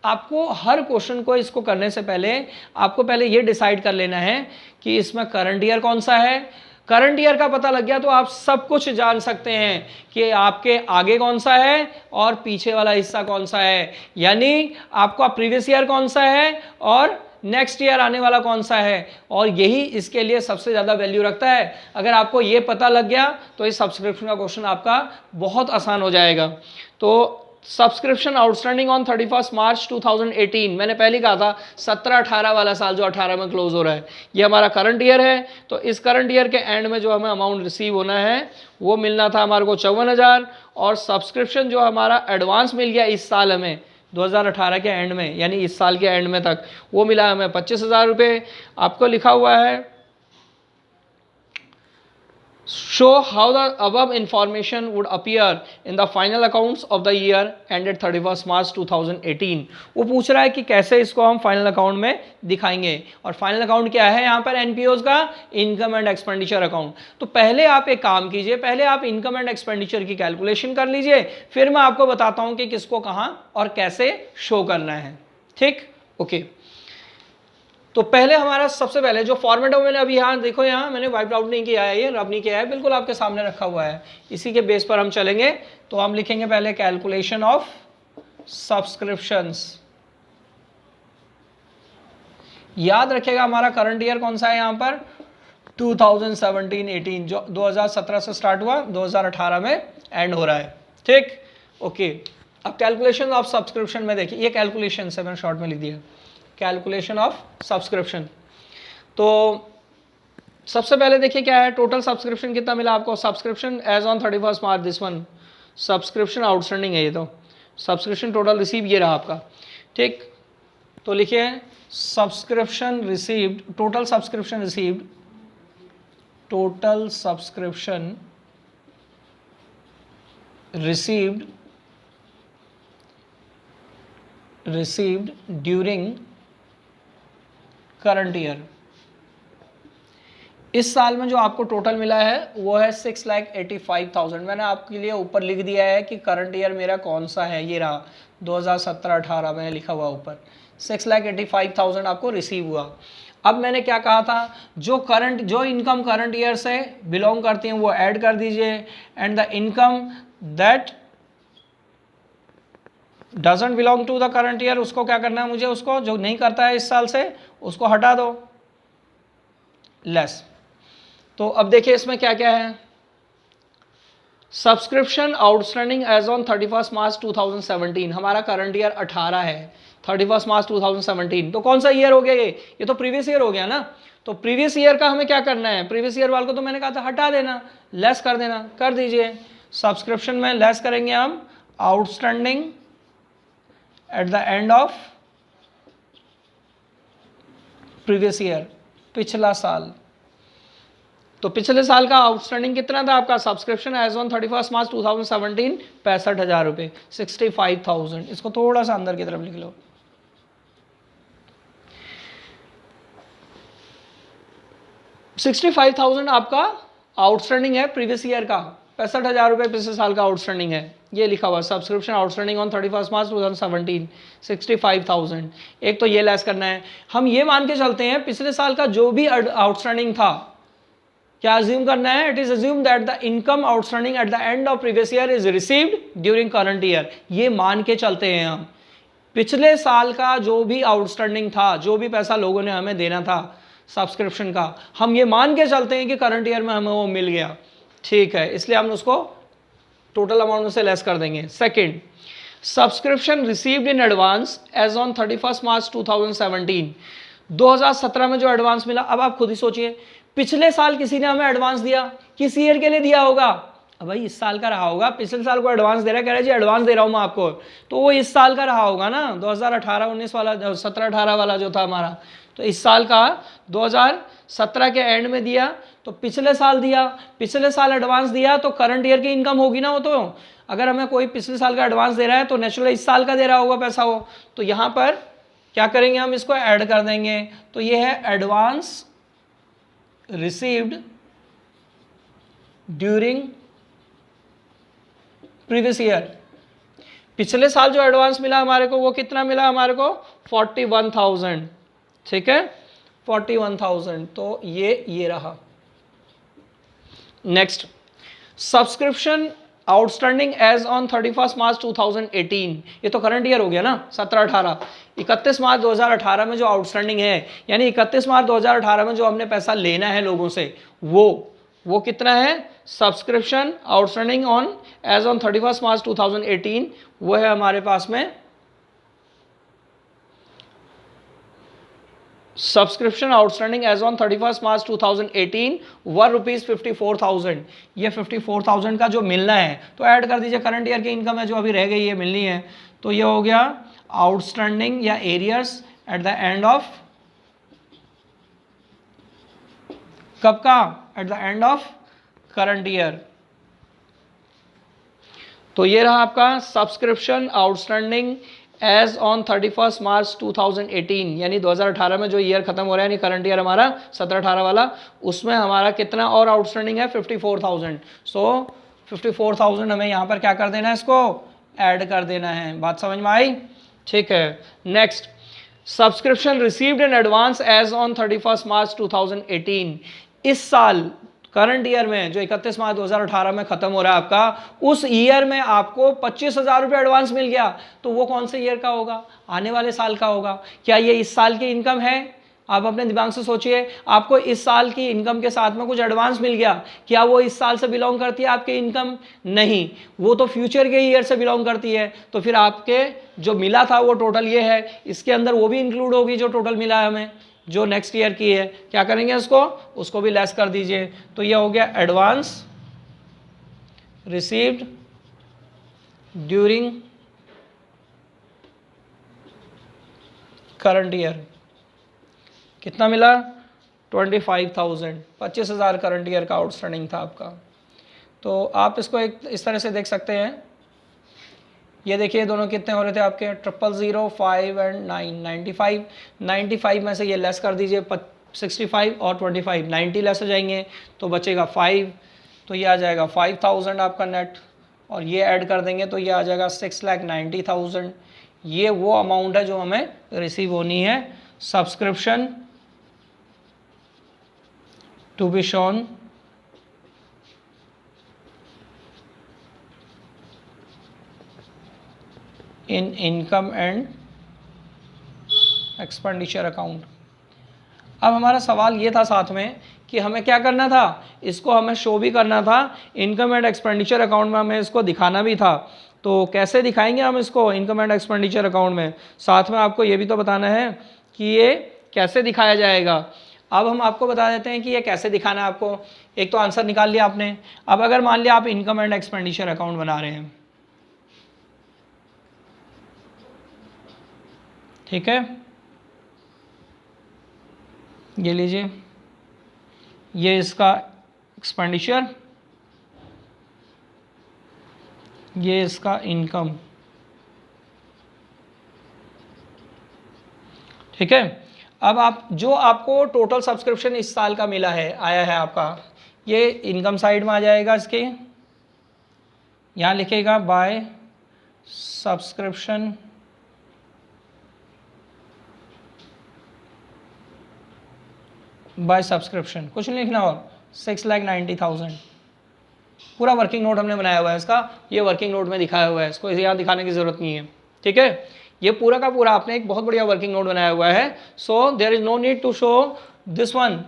आपको हर क्वेश्चन को इसको करने से पहले आपको पहले ये डिसाइड कर लेना है कि इसमें करंट ईयर कौन सा है। करंट ईयर का पता लग गया तो आप सब कुछ जान सकते हैं कि आपके आगे कौन सा है और पीछे वाला हिस्सा कौन सा है, यानी आपका प्रीवियस ईयर कौन सा है और नेक्स्ट ईयर आने वाला कौन सा है, और यही इसके लिए सबसे ज़्यादा वैल्यू रखता है। अगर आपको ये पता लग गया तो इस सब्सक्रिप्शन का क्वेश्चन आपका बहुत आसान हो जाएगा। तो सब्सक्रिप्शन आउटस्टैंडिंग ऑन 31 मार्च 2018, मैंने पहले कहा था 17-18 वाला साल जो 18 में क्लोज हो रहा है, ये हमारा करंट ईयर है। तो इस करंट ईयर के एंड में जो हमें अमाउंट रिसीव होना है वो मिलना था हमारे को 54,000, और सब्सक्रिप्शन जो हमारा एडवांस मिल गया इस साल हमें 2018 के एंड में, यानी इस साल के एंड में तक, वो मिला हमें 25,000 रुपये। आपको लिखा हुआ है show how the above information would appear in the final accounts of the year ended 31 March 2018। वो पूछ रहा है कि कैसे इसको हम फाइनल अकाउंट में दिखाएंगे, और फाइनल अकाउंट क्या है यहाँ पर एनपीओज का, इनकम एंड एक्सपेंडिचर अकाउंट। तो पहले आप एक काम कीजिए, पहले आप इनकम एंड एक्सपेंडिचर की कैलकुलेशन कर लीजिए, फिर मैं आपको बताता हूँ कि किसको कहाँ और कैसे शो करना है। ठीक, ओके। तो पहले हमारा सबसे पहले जो फॉर्मेट है, मैंने अभी यहाँ देखो, यहाँ मैंने वाइप आउट नहीं किया है, ये रब नहीं किया है, बिल्कुल आपके सामने रखा हुआ है, इसी के बेस पर हम चलेंगे। तो हम लिखेंगे पहले कैलकुलेशन ऑफ सब्सक्रिप्शंस। याद रखिएगा हमारा करंट ईयर कौन सा है यहाँ पर, 2017-18, जो 2017 से स्टार्ट हुआ 2018 में एंड हो रहा है। ठीक, ओके। अब कैलकुलेशन ऑफ सब्सक्रिप्शन में देखिए, ये कैलकुलेशन से मैंने शॉर्ट में लिख दिया, कैलकुलेशन ऑफ सब्सक्रिप्शन। तो सबसे पहले देखिए क्या है, टोटल सब्सक्रिप्शन कितना मिला आपको, subscription as on 31 March, this one subscription outstanding है, ये तो सब्सक्रिप्शन टोटल रिसीव ये रहा आपका। ठीक, तो लिखिए subscription received, total subscription received, total subscription received during current year. इस साल में जो आपको टोटल मिला है वो है 6,85,000। मैंने आपके लिए ऊपर लिख दिया है कि करंट ईयर मेरा कौन सा है, ये रहा 2017-18 मैंने लिखा हुआ ऊपर, 6,85,000 आपको रिसीव हुआ। अब मैंने क्या कहा था, जो इनकम करंट ईयर से बिलोंग करती हैं वो ऐड कर दीजिए, and the income that doesn't belong to the current year, उसको क्या करना है मुझे, उसको जो नहीं करता है इस साल से उसको हटा दो, लेस। तो अब देखिए इसमें क्या क्या है, subscription outstanding as on 31 March 2017, हमारा करंट ईयर 18 है, 31 मार्च 2017। तो कौन सा ईयर हो गया ये तो प्रीवियस ईयर हो गया ना। तो प्रीवियस ईयर का हमें क्या करना है, प्रीवियस ईयर वाले को तो मैंने कहा था हटा देना, लेस कर देना, कर दीजिए। सब्सक्रिप्शन में लेस करेंगे हम outstanding at the end of previous year, पिछला साल। तो पिछले साल का आउटस्टैंडिंग कितना था आपका, सब्सक्रिप्शन एज ऑन 31 मार्च 2017 65,000 रुपये, 65,000। इसको थोड़ा सा अंदर की तरफ लिख लो, 65,000 आपका आउटस्टैंडिंग है प्रीवियस ईयर का, 65,000 रुपये पिछले साल का आउटस्टैंडिंग है, ये लिखा हुआ सब्सक्रिप्शन आउटस्टैंडिंग ऑन 31 मार्च 2017 65,000। एक तो ये लेस करना है, हम ये मान के चलते हैं पिछले साल का जो भी आउटस्टैंडिंग था क्या अज्यूम करना है? It is assume that the income outstanding at the end of previous year is received during current year. ये मान के चलते हैं हम पिछले साल का जो भी आउटस्टैंडिंग था, जो भी पैसा लोगों ने हमें देना था सब्सक्रिप्शन का, हम ये मान के चलते हैं कि करंट ईयर में हमें वो मिल गया, ठीक है, इसलिए हम उसको टोटल अमाउंट में से लेस कर देंगे। Second, subscription received in advance as on 31 March 2017। 2017 में जो एडवांस मिला, अब आप खुद ही सोचिए, पिछले साल किसी ने हमें एडवांस दिया, किस ईयर के लिए दिया होगा? अब भाई इस साल का रहा होगा, पिछले साल को एडवांस दे रहा है, कह रहा है जी एडवांस दे रहा हूं मैं आपको, तो वो इस साल का रहा होगा ना, 2018-19 वाला, 17-18 वाला जो था हमारा, तो इस साल का 2017 के एंड में दिया, तो पिछले साल दिया, पिछले साल एडवांस दिया तो करंट ईयर की इनकम होगी ना वो। तो अगर हमें कोई पिछले साल का एडवांस दे रहा है तो नेचुरली इस साल का दे रहा होगा पैसा वो, तो यहाँ पर क्या करेंगे, हम इसको ऐड कर देंगे, तो ये है advance received during previous year. पिछले साल जो एडवांस मिला हमारे को, वो कितना मिला हमारे को? 41,000, ठीक है, 41,000, तो ये रहा। Next, subscription outstanding as on 31 March 2018, ये तो करंट ईयर हो गया ना, 17-18। 31 मार्च 2018 में जो आउटस्टैंडिंग है, यानी 31 मार्च 2018 में जो हमने पैसा लेना है लोगों से, वो कितना है? Subscription outstanding on as on 31 March 2018, वो है हमारे पास में subscription outstanding as on 31 March 2018 were ₹54,000। ये 54,000 का जो मिलना है तो ऐड कर दीजिए, करंट ईयर की इनकम है जो अभी रह गई है मिलनी है, तो ये हो गया आउटस्टैंडिंग या arrears at the end of, कब का? At the end of current year. तो ये रहा आपका subscription outstanding as on 31 March 2018, यानी 2018 में जो ईयर खत्म हो रहा है, यानी करंट ईयर हमारा 17-18 वाला, उसमें हमारा कितना और आउटस्टैंडिंग है? 54,000। सो 54,000 हमें यहाँ पर क्या कर देना है? इसको ऐड कर देना है। बात समझ में आई? ठीक है। Next, subscription received in advance as on 31 March 2018। इस साल करंट ईयर में जो 31 मार्च 2018 में खत्म हो रहा है आपका, उस ईयर में आपको 25,000 रुपये एडवांस मिल गया, तो वो कौन से ईयर का होगा? आने वाले साल का होगा। क्या ये इस साल की इनकम है? आप अपने दिमाग से सोचिए, आपको इस साल की इनकम के साथ में कुछ एडवांस मिल गया, क्या वो इस साल से बिलोंग करती है आपकी इनकम? नहीं, वो तो फ्यूचर के ईयर से बिलोंग करती है। तो फिर आपके जो मिला था वो टोटल ये है, इसके अंदर वो भी इंक्लूड होगी जो टोटल मिला है हमें, जो नेक्स्ट ईयर की है। क्या करेंगे उसको भी लेस कर दीजिए। तो ये हो गया advance received during current year. कितना मिला? 25,000, 25,000 करंट ईयर का आउटस्टैंडिंग था आपका। तो आप इसको एक इस तरह से देख सकते हैं, ये देखिए दोनों कितने हो रहे थे आपके? 000, 5 एंड 9, 95। 95 में से ये लेस कर दीजिए 65 और 25, 90 लेस हो जाएंगे तो बचेगा 5, तो ये आ जाएगा 5,000 आपका नेट, और ये ऐड कर देंगे तो ये आ जाएगा 6,90,000। ये वो अमाउंट है जो हमें रिसीव होनी है, subscription to be shown in income and expenditure account. अब हमारा सवाल ये था साथ में कि हमें क्या करना था, इसको हमें शो भी करना था, इनकम एंड एक्सपेंडिचर अकाउंट में हमें इसको दिखाना भी था। तो कैसे दिखाएंगे हम इसको इनकम एंड एक्सपेंडिचर अकाउंट में? साथ में आपको ये भी तो बताना है कि ये कैसे दिखाया जाएगा। अब हम आपको बता देते हैं कि ये कैसे दिखाना है आपको। एक तो आंसर निकाल लिया आपने। अब अगर मान लिया आप इनकम एंड एक्सपेंडिचर अकाउंट बना रहे हैं, ठीक है, ये लीजिए, ये इसका एक्सपेंडिचर, ये इसका इनकम, ठीक है। अब आप जो आपको टोटल सब्सक्रिप्शन इस साल का मिला है, आया है आपका, ये इनकम साइड में आ जाएगा इसके, यहाँ लिखेगा बाय सब्सक्रिप्शन बाय सब्सक्रिप्शन, कुछ नहीं लिखना और 6,90,000 पूरा वर्किंग नोट हमने बनाया हुआ है इसका, ये वर्किंग नोट में दिखाया हुआ है, इसको यहाँ दिखाने की जरूरत नहीं है, ठीक है। ये पूरा का पूरा आपने एक बहुत बढ़िया वर्किंग नोट बनाया हुआ है। So there is no need to show this one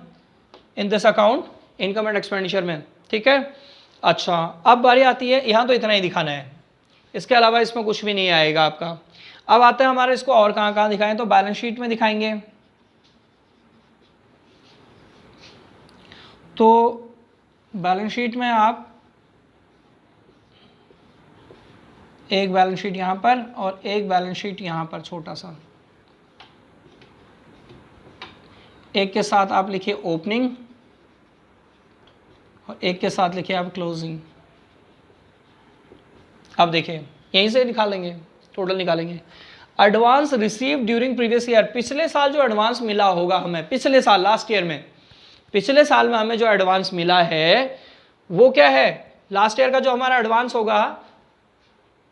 in this account income and expenditure में, ठीक है। अच्छा, अब बारी आती है, यहाँ तो इतना ही दिखाना है, इसके अलावा इसमें कुछ भी नहीं आएगा आपका। अब आते हैं हमारे इसको और कहाँ कहाँ दिखाएं, तो बैलेंस शीट में दिखाएंगे। तो बैलेंस शीट में आप एक बैलेंस शीट यहाँ पर और एक बैलेंस शीट यहाँ पर छोटा सा, एक के साथ आप लिखिए ओपनिंग और एक के साथ लिखिए आप क्लोजिंग। अब देखिए यहीं से निकालेंगे, टोटल निकालेंगे। Advance receive during previous year, पिछले साल जो एडवांस मिला होगा हमें, पिछले साल लास्ट ईयर में, पिछले साल में हमें जो एडवांस मिला है वो क्या है, लास्ट ईयर का जो हमारा एडवांस होगा,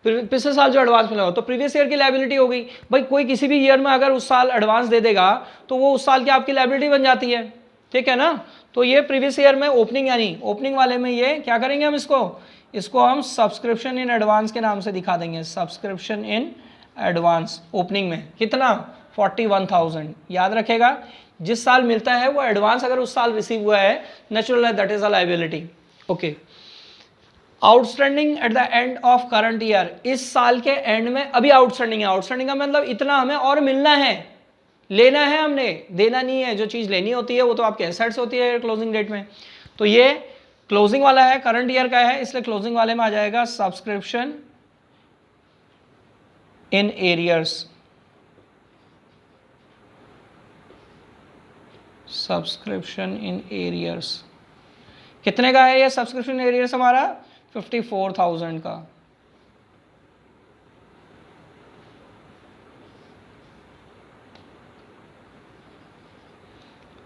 पिछले साल जो एडवांस मिला हो तो प्रीवियस ईयर की लायबिलिटी हो गई। भाई कोई किसी भी ईयर में अगर उस साल एडवांस दे देगा तो वो उस साल की आपकी लायबिलिटी बन जाती है, ठीक है ना। तो ये प्रीवियस ईयर में ओपनिंग, यानी ओपनिंग वाले में ये क्या करेंगे हम, इसको हम सब्सक्रिप्शन इन एडवांस के नाम से दिखा देंगे। सब्सक्रिप्शन इन एडवांस ओपनिंग में कितना, 41,000। याद रखेगा जिस साल मिलता है वो एडवांस अगर उस साल रिसीव हुआ है, नेचुरल है, that is a liability, okay. Outstanding at the end of current year, इस साल के एंड में अभी आउटस्टैंडिंग है, आउटस्टैंडिंग का मतलब इतना हमें और मिलना है, लेना है हमने, देना नहीं है। जो चीज़ लेनी होती है वो तो आपके एसेट्स होती है क्लोजिंग डेट में। तो ये क्लोजिंग वाला है, करंट ईयर का है, इसलिए क्लोजिंग वाले में आ जाएगा subscription in arrears, subscription in arrears. कितने का है ये सब्सक्रिप्शन एरियर्स हमारा, 54,000 का।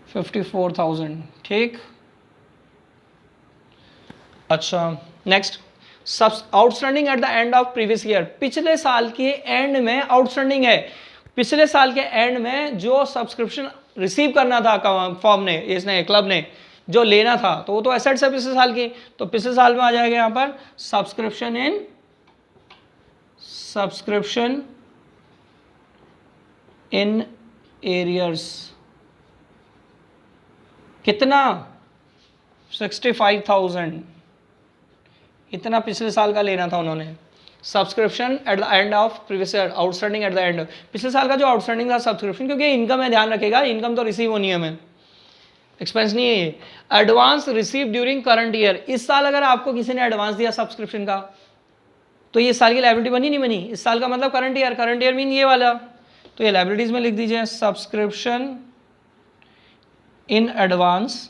$54,000, ठीक। अच्छा next, outstanding at the end of previous year, पिछले साल के एंड में आउटस्टैंडिंग है, पिछले साल के एंड में जो सब्सक्रिप्शन रिसीव करना था फॉर्म ने, इसने क्लब ने जो लेना था, तो वो तो एसेट्स है पिछले साल की, तो पिछले साल में आ जाएगा यहाँ पर सब्सक्रिप्शन इन एरियर्स। कितना, 65,000, इतना पिछले साल का लेना था उन्होंने। Subscription at the end of previous year, outstanding at the end, पिछले साल का जो आउटस्टैंडिंग था सब्सक्रिप्शन, क्योंकि इनकम है, ध्यान रखेगा इनकम तो रिसीव होनी है हमें, एक्सपेंस नहीं है ये। Advance receive during current year, इस साल अगर आपको किसी ने एडवांस दिया सब्सक्रिप्शन का तो ये इस साल की लायबिलिटी बनी नहीं बनी, इस साल का मतलब current year, current year mean ये वाला, तो ये लायबिलिटीज में लिख दीजिए subscription in advance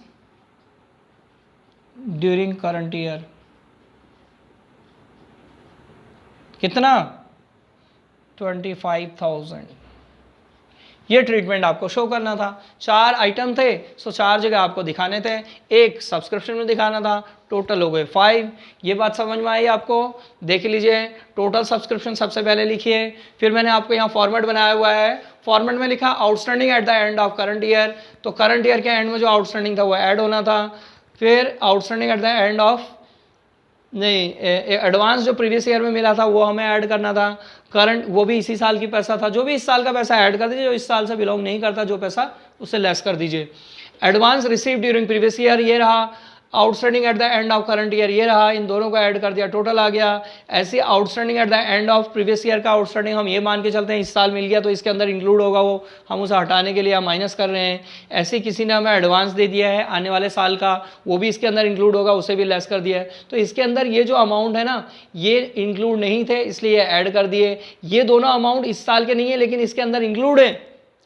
during current year. कितना, 25,000। ये ट्रीटमेंट आपको शो करना था, 4 आइटम थे, सो 4 जगह आपको दिखाने थे, एक सब्सक्रिप्शन में दिखाना था, टोटल हो गए 5। ये बात समझ में आई आपको, देख लीजिए टोटल सब्सक्रिप्शन सबसे पहले लिखिए, फिर मैंने आपको यहाँ फॉर्मेट बनाया हुआ है, फॉर्मेट में लिखा outstanding at the end of current year, तो करंट ईयर के एंड में जो आउटस्टैंडिंग था वो ऐड होना था, फिर outstanding at the end of, नहीं एडवांस जो प्रीवियस ईयर में मिला था वो हमें ऐड करना था, करंट वो भी इसी साल की पैसा था, जो भी इस साल का पैसा ऐड कर दीजिए, जो इस साल से बिलोंग नहीं करता जो पैसा उससे लेस कर दीजिए। Advance receive during previous year ये रहा, outstanding at the end of current year ये रहा, इन दोनों को ऐड कर दिया, टोटल आ गया। ऐसे outstanding at the end of previous year का आउटस्टैंडिंग हम ये मान के चलते हैं इस साल मिल गया तो इसके अंदर इंक्लूड होगा वो, हम उसे हटाने के लिए हम माइनस कर रहे हैं। ऐसे किसी ने हमें एडवांस दे दिया है आने वाले साल का, वो भी इसके अंदर इंक्लूड होगा, उसे भी लेस कर दिया है, तो इसके अंदर ये जो अमाउंट है ना ये इंक्लूड नहीं थे इसलिए ऐड कर दिए। ये दोनों अमाउंट इस साल के नहीं है लेकिन इसके अंदर इंक्लूड है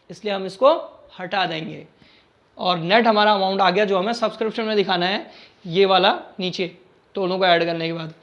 इसलिए हम इसको हटा देंगे और नेट हमारा अमाउंट आ गया जो हमें सब्सक्रिप्शन में दिखाना है, ये वाला नीचे दोनों को ऐड करने के बाद।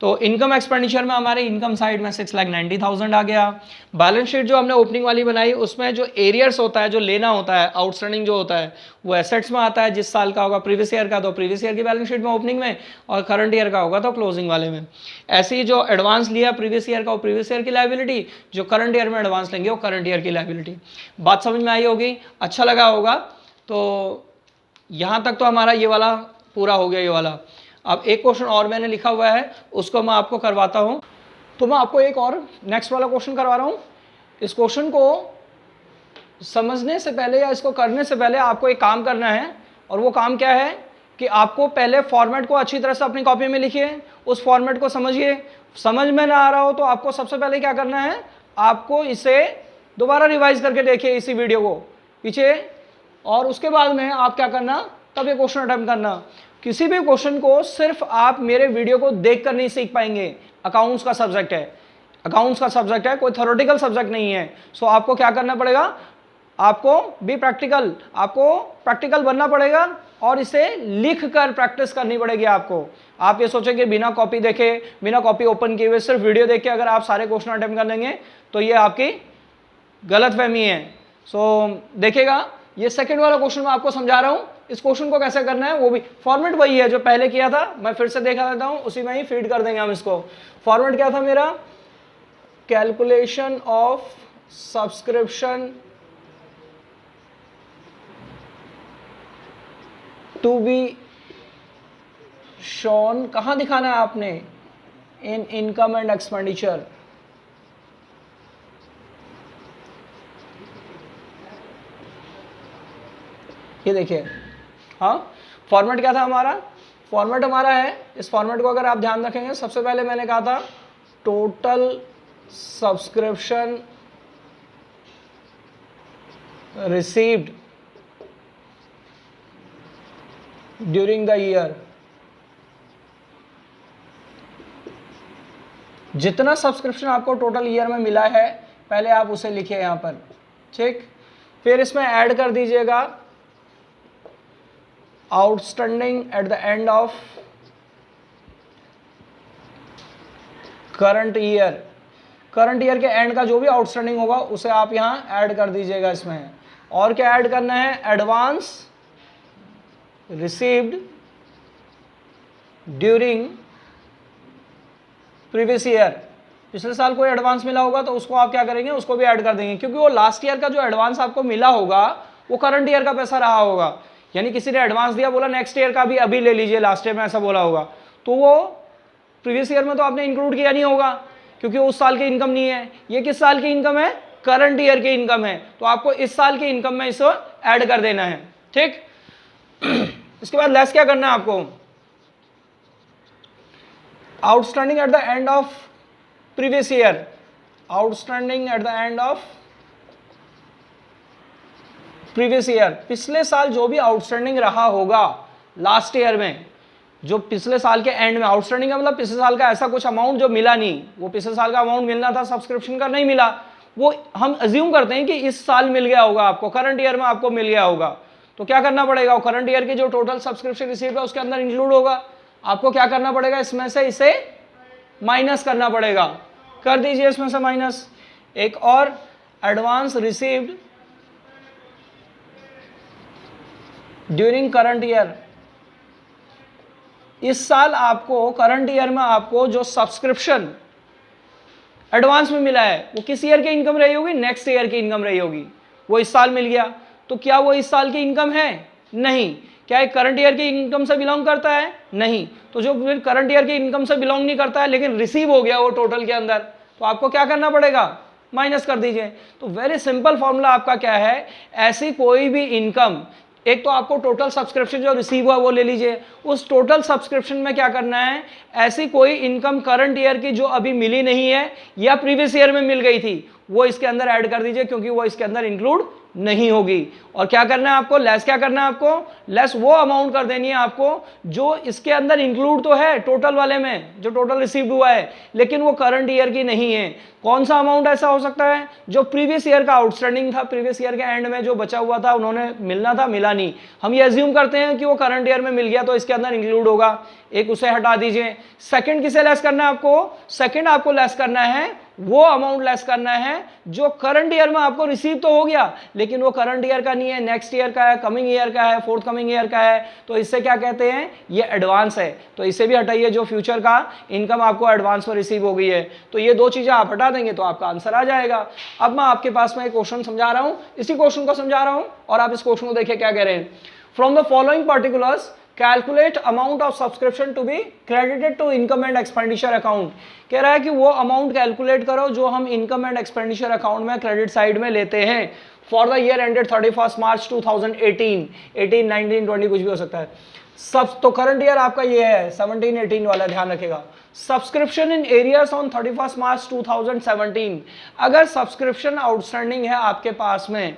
तो इनकम एक्सपेंडिचर में हमारे इनकम साइड में 6,90,000 आ गया। बैलेंस शीट जो हमने ओपनिंग वाली बनाई उसमें जो एरियर्स होता है, जो लेना होता है, आउटस्टैंडिंग जो होता है वो एसेट्स में आता है, जिस साल का होगा प्रीवियस ईयर का तो प्रीवियस ईयर की बैलेंस शीट में ओपनिंग में, और करंट ईयर का होगा तो क्लोजिंग वाले में। ऐसे ही जो एडवांस लिया प्रीवियस ईयर का वो प्रीवियस ईयर की लायबिलिटी, जो करंट ईयर में एडवांस लेंगे वो करंट ईयर की लायबिलिटी। बात समझ में आई होगी, अच्छा लगा होगा। तो यहाँ तक तो हमारा ये वाला पूरा हो गया ये वाला। अब एक क्वेश्चन और मैंने लिखा हुआ है, उसको मैं आपको करवाता हूँ। तो मैं आपको एक और नेक्स्ट वाला क्वेश्चन करवा रहा हूँ। इस क्वेश्चन को समझने से पहले या इसको करने से पहले आपको एक काम करना है, और वो काम क्या है कि आपको पहले फॉर्मेट को अच्छी तरह से अपनी कॉपी में लिखिए, उस फॉर्मेट को समझिए। समझ में ना आ रहा हो तो आपको सबसे पहले क्या करना है, आपको इसे दोबारा रिवाइज करके देखिए इसी वीडियो को पीछे, और उसके बाद में आप क्या करना, तब ये क्वेश्चन अटेम्प्ट करना। किसी भी क्वेश्चन को सिर्फ आप मेरे वीडियो को देख कर नहीं सीख पाएंगे। अकाउंट्स का सब्जेक्ट है, अकाउंट्स का सब्जेक्ट है, कोई थ्योरेटिकल सब्जेक्ट नहीं है। सो आपको क्या करना पड़ेगा, आपको भी प्रैक्टिकल, आपको प्रैक्टिकल बनना पड़ेगा और इसे लिख कर प्रैक्टिस करनी पड़ेगी आपको। आप ये सोचेंगे बिना कॉपी देखे, बिना कॉपी ओपन किए हुए सिर्फ वीडियो देख के अगर आप सारे क्वेश्चन अटेम्प्ट कर लेंगे तो ये आपकी गलतफहमी है। सो देखिएगा, ये सेकंड वाला क्वेश्चन मैं आपको समझा रहा हूँ। इस क्वेश्चन को कैसे करना है, वो भी फॉर्मेट वही है जो पहले किया था, मैं फिर से देखा देता हूँ, उसी में ही फीड कर देंगे हम इसको। फॉर्मेट क्या था मेरा, calculation of subscription to be shown, कहाँ दिखाना है आपने, इन इनकम एंड एक्सपेंडिचर। ये देखिए, हाँ फॉर्मेट क्या था हमारा, फॉर्मेट हमारा है, इस फॉर्मेट को अगर आप ध्यान रखेंगे, सबसे पहले मैंने कहा था total subscription received during the year. जितना सब्सक्रिप्शन आपको टोटल ईयर में मिला है पहले आप उसे लिखिए यहाँ पर, ठीक। फिर इसमें ऐड कर दीजिएगा outstanding at the end of current year. Current year के एंड का जो भी आउटस्टैंडिंग होगा उसे आप यहाँ ऐड कर दीजिएगा इसमें। और क्या ऐड करना है, advance received during previous year. पिछले साल कोई एडवांस मिला होगा तो उसको आप क्या करेंगे, उसको भी ऐड कर देंगे, क्योंकि वो लास्ट ईयर का जो एडवांस आपको मिला होगा वो करंट ईयर का पैसा रहा होगा। यानी किसी ने एडवांस दिया, बोला नेक्स्ट ईयर का भी अभी ले लीजिए, लास्ट ईयर में ऐसा बोला होगा, तो वो प्रीवियस ईयर में तो आपने इंक्लूड किया नहीं होगा, क्योंकि उस साल की इनकम नहीं है। ये किस साल की इनकम है, करंट ईयर की इनकम है, तो आपको इस साल की इनकम में इसको ऐड कर देना है, ठीक। इसके बाद लेस क्या करना है आपको, outstanding at the end of previous year, outstanding at the end of previous year. पिछले साल जो भी आउटस्टैंडिंग रहा होगा लास्ट ईयर में, जो पिछले साल के एंड में आउटस्टैंडिंग का मतलब पिछले साल का ऐसा कुछ अमाउंट जो मिला नहीं, वो पिछले साल का अमाउंट मिलना था सब्सक्रिप्शन का, नहीं मिला, वो हम अज्यूम करते हैं कि इस साल मिल गया होगा आपको, करंट ईयर में आपको मिल गया होगा। तो क्या करना पड़ेगा, वो करंट ईयर की जो टोटल सब्सक्रिप्शन रिसीव है उसके अंदर इंक्लूड होगा। आपको क्या करना पड़ेगा, इसमें से इसे माइनस करना पड़ेगा, कर दीजिए इसमें से माइनस। एक और advance received during current year. इस साल आपको करंट ईयर में आपको जो सब्सक्रिप्शन एडवांस में मिला है वो किस ईयर की इनकम रही होगी, नेक्स्ट ईयर की इनकम रही होगी, वो इस साल मिल गया, तो क्या वो इस साल की इनकम है, नहीं। क्या एक करंट ईयर की इनकम से बिलोंग करता है, नहीं। तो जो फिर करंट ईयर की इनकम से बिलोंग नहीं करता है लेकिन रिसीव हो गया वो टोटल के अंदर, तो आपको क्या करना पड़ेगा, माइनस कर दीजिए। तो वेरी सिंपल फॉर्मूला आपका क्या है, ऐसी कोई भी इनकम, एक तो आपको टोटल सब्सक्रिप्शन जो रिसीव हुआ वो ले लीजिए, उस टोटल सब्सक्रिप्शन में क्या करना है, ऐसी कोई इनकम करंट ईयर की जो अभी मिली नहीं है या प्रीवियस ईयर में मिल गई थी वो इसके अंदर ऐड कर दीजिए, क्योंकि वो इसके अंदर इंक्लूड नहीं होगी। और क्या करना है आपको, लेस क्या करना है आपको, लेस वो अमाउंट कर देनी है आपको जो इसके अंदर इंक्लूड तो है टोटल वाले में, जो टोटल रिसीव्ड हुआ है, लेकिन वो करंट ईयर की नहीं है। कौन सा अमाउंट ऐसा हो सकता है, जो प्रीवियस ईयर का आउटस्टैंडिंग था, प्रीवियस ईयर के एंड में जो बचा हुआ था, उन्होंने मिलना था, मिला नहीं, हम ये अज्यूम करते हैं कि वो करंट ईयर में मिल गया तो इसके अंदर इंक्लूड होगा, एक उसे हटा दीजिए। सेकंड किसे लेस करना है आपको, सेकंड आपको लेस करना है, वो अमाउंट लेस करना है जो करंट ईयर में आपको रिसीव तो हो गया लेकिन वो करंट ईयर का नहीं है, नेक्स्ट ईयर का है, कमिंग ईयर का है, फोर्थ कमिंग ईयर का है, तो इससे क्या कहते हैं, ये एडवांस है, तो इसे भी हटाइए, जो फ्यूचर का इनकम आपको एडवांस में रिसीव हो गई है। तो ये दो चीजें आप हटा देंगे तो आपका आंसर आ जाएगा। अब मैं आपके पास में एक क्वेश्चन समझा रहा हूं, इसी क्वेश्चन को समझा रहा हूं और आप इस क्वेश्चन को देखिए क्या कह रहे हैं। From the following particulars calculate amount of subscription to be credited to income and expenditure account. कह रहा है कि वो अमाउंट कैलकुलेट करो जो हम इनकम एंड एक्सपेंडिचर अकाउंट में क्रेडिट साइड में लेते हैं for the year ended 31 March 2018, 18, 19, 20 कुछ भी हो सकता है। सब तो करंट ईयर आपका ये है 17, 18 वाला, ध्यान रखेगा। Subscription in arrears on 31 March 2017, अगर सब्सक्रिप्शन आउटस्टैंडिंग है आपके पास में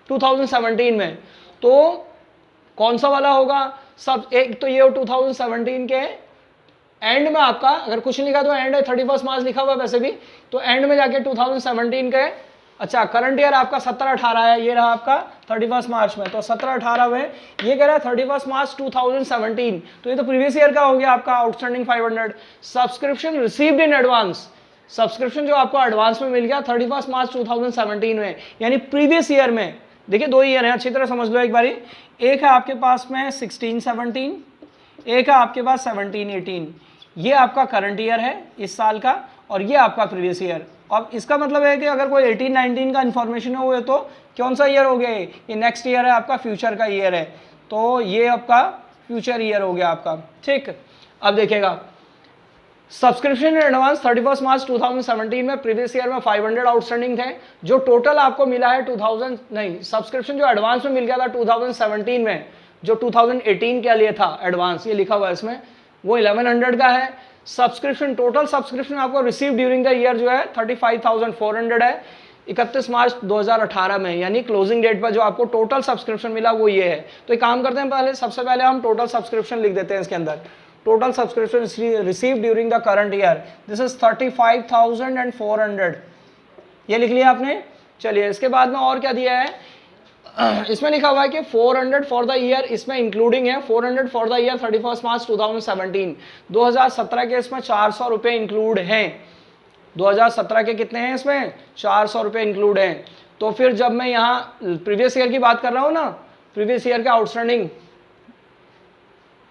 2017 में, तो कौन सा वाला होगा? सब एक तो ये 2017 के एंड में आपका, अगर कुछ नहीं लिखा तो एंड है 31 मार्च लिखा हुआ वैसे भी, तो एंड में जाके 2017 के, अच्छा करंट ईयर आपका 17-18 है, ये रहा आपका 31 मार्च में, तो 17-18 में ये कह रहा है 31 मार्च 2017, तो ये तो प्रीवियस ईयर का हो गया आपका outstanding 500। Subscription received in advance, subscription जो आपको एडवांस में मिल गया 31 मार्च 2017 में, यानी प्रीवियस ईयर में। देखिए दो ईयर है, अच्छी तरह समझ लो एक बारी। एक है आपके पास में 16-17, एक है आपके पास 17-18। ये आपका करंट ईयर है इस साल का, और ये आपका प्रीवियस ईयर। अब इसका मतलब है कि अगर कोई 18-19 का इन्फॉर्मेशन हो तो कौन सा ईयर हो गया? ये नेक्स्ट ईयर है आपका, फ्यूचर का ईयर है, तो ये आपका फ्यूचर ईयर हो गया आपका। ठीक, अब देखिएगा सब्सक्रिप्शन इन एडवांस 31 मार्च 2017 में, प्रीवियस ईयर में 500 आउटस्टैंडिंग थे, जो टोटल आपको मिला है सब्सक्रिप्शन जो एडवांस में मिल गया था 2017 में, जो 2018 के लिए था एडवांस, ये लिखा हुआ है इसमें, वो 1100 का है। सब्सक्रिप्शन, टोटल सब्सक्रिप्शन आपको रिसीव ड्यूरिंग द ईयर जो है 35,400 है 31 मार्च 2018 में, यानी क्लोजिंग डेट पर जो आपको टोटल सब्सक्रिप्शन मिला वो ये है। तो एक काम करते हैं, पहले सबसे पहले हम टोटल सब्सक्रिप्शन लिख देते हैं इसके अंदर। Total subscription receive during the current year, this is 35,400, ये लिख लिया आपने। चलिए इसके बाद में और क्या दिया है, इसमें लिखा हुआ है कि 400 फॉर द ईयर, इसमें इंक्लूडिंग है 400 फॉर द ईयर 31 मार्च 2017। 2017 के इसमें 400 रुपये इंक्लूड हैं। 2017 के कितने हैं इसमें? 400 रुपये इंक्लूड हैं। तो फिर जब मैं यहाँ प्रीवियस ईयर की बात कर रहा हूँ ना, प्रीवियस ईयर का आउटस्टैंडिंग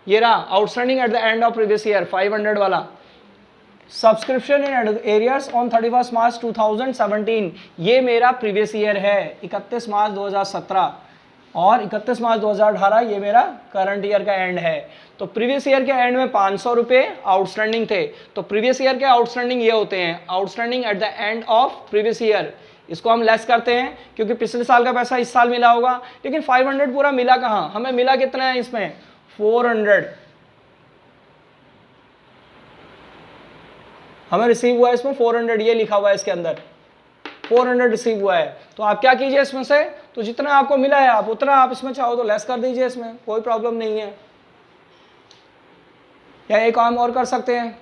ये रहा, outstanding at the end of previous year 500 वाला। Subscription in arrears on 31 March 2017, ये मेरा प्रीवियस ईयर है 31 मार्च 2017, और 31 मार्च 2018 ये मेरा करंट ईयर का एंड है। तो प्रीवियस ईयर के एंड में 500 रुपये आउटस्टैंडिंग थे, तो प्रीवियस ईयर के आउटस्टैंडिंग ये होते हैं, outstanding at the end of previous year. इसको हम लेस करते हैं क्योंकि पिछले साल का पैसा इस साल मिला होगा, लेकिन 500 पूरा मिला कहाँ? हमें मिला कितना है इसमें? 400 हमें रिसीव हुआ है इसमें 400, ये लिखा हुआ है इसके अंदर 400 रिसीव हुआ है। तो आप क्या कीजिए इसमें से, तो जितना आपको मिला है आप उतना आप इसमें चाहो तो लेस कर दीजिए, इसमें कोई प्रॉब्लम नहीं है। या एक काम और कर सकते हैं,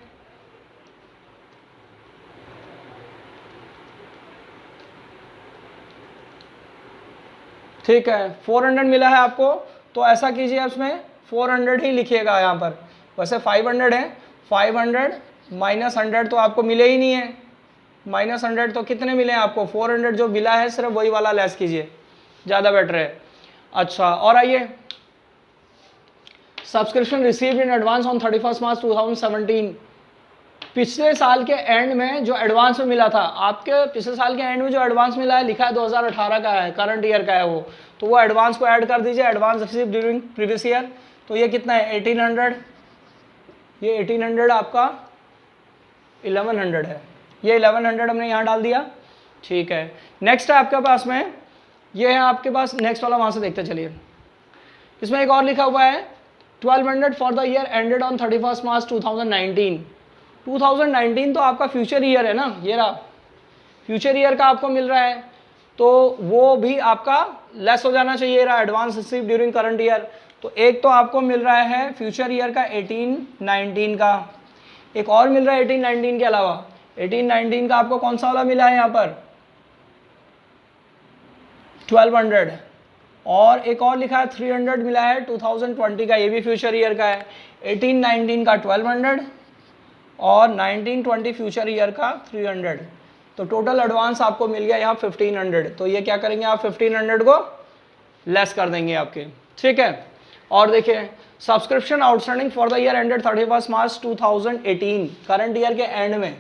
ठीक है 400 मिला है आपको, तो ऐसा कीजिए इसमें 400 ही लिखिएगा यहाँ पर। वैसे 500 है, 500 माइनस 100 तो आपको मिले ही नहीं है, माइनस 100 तो कितने मिले हैं आपको? 400 जो मिला है सिर्फ वही वाला लेस कीजिए, ज़्यादा बेटर है। अच्छा और आइए, subscription received in advance on 31 March 2017, पिछले साल के एंड में जो एडवांस में मिला था आपके, पिछले साल के एंड में जो एडवांस मिला है लिखा है 2018 का है, करंट ईयर का है वो, तो वो एडवांस को ऐड कर दीजिए, advance receive during previous year. तो ये कितना है? 1800, ये 1800 आपका 1100 है, ये 1100 हमने यहाँ डाल दिया, ठीक है। नेक्स्ट है आपके पास में, ये है आपके पास नेक्स्ट वाला, वहाँ से देखते चलिए। इसमें एक और लिखा हुआ है 1200 for the year ended on 31 मार्च 2019। 2019 तो आपका फ्यूचर ईयर है ना, ये रहा फ्यूचर ईयर का आपको मिल रहा है, तो वो भी आपका लेस हो जाना चाहिए, रहा advance receive during current year. तो एक तो आपको मिल रहा है फ्यूचर ईयर का 18-19 का, एक और मिल रहा है 18-19 के अलावा। 18-19 का आपको कौन सा वाला मिला है यहाँ पर? 1200, और एक और लिखा है 300 मिला है 2020 का, ये भी फ्यूचर ईयर का है। 18-19 का 1200 और 19-20 फ्यूचर ईयर का 300, तो टोटल एडवांस आपको मिल गया यहाँ 1500। तो ये क्या करेंगे आप, 1500 को लेस कर देंगे आपके, ठीक है। और देखिए subscription outstanding for the year ended 31 March 2018, current year के एंड में,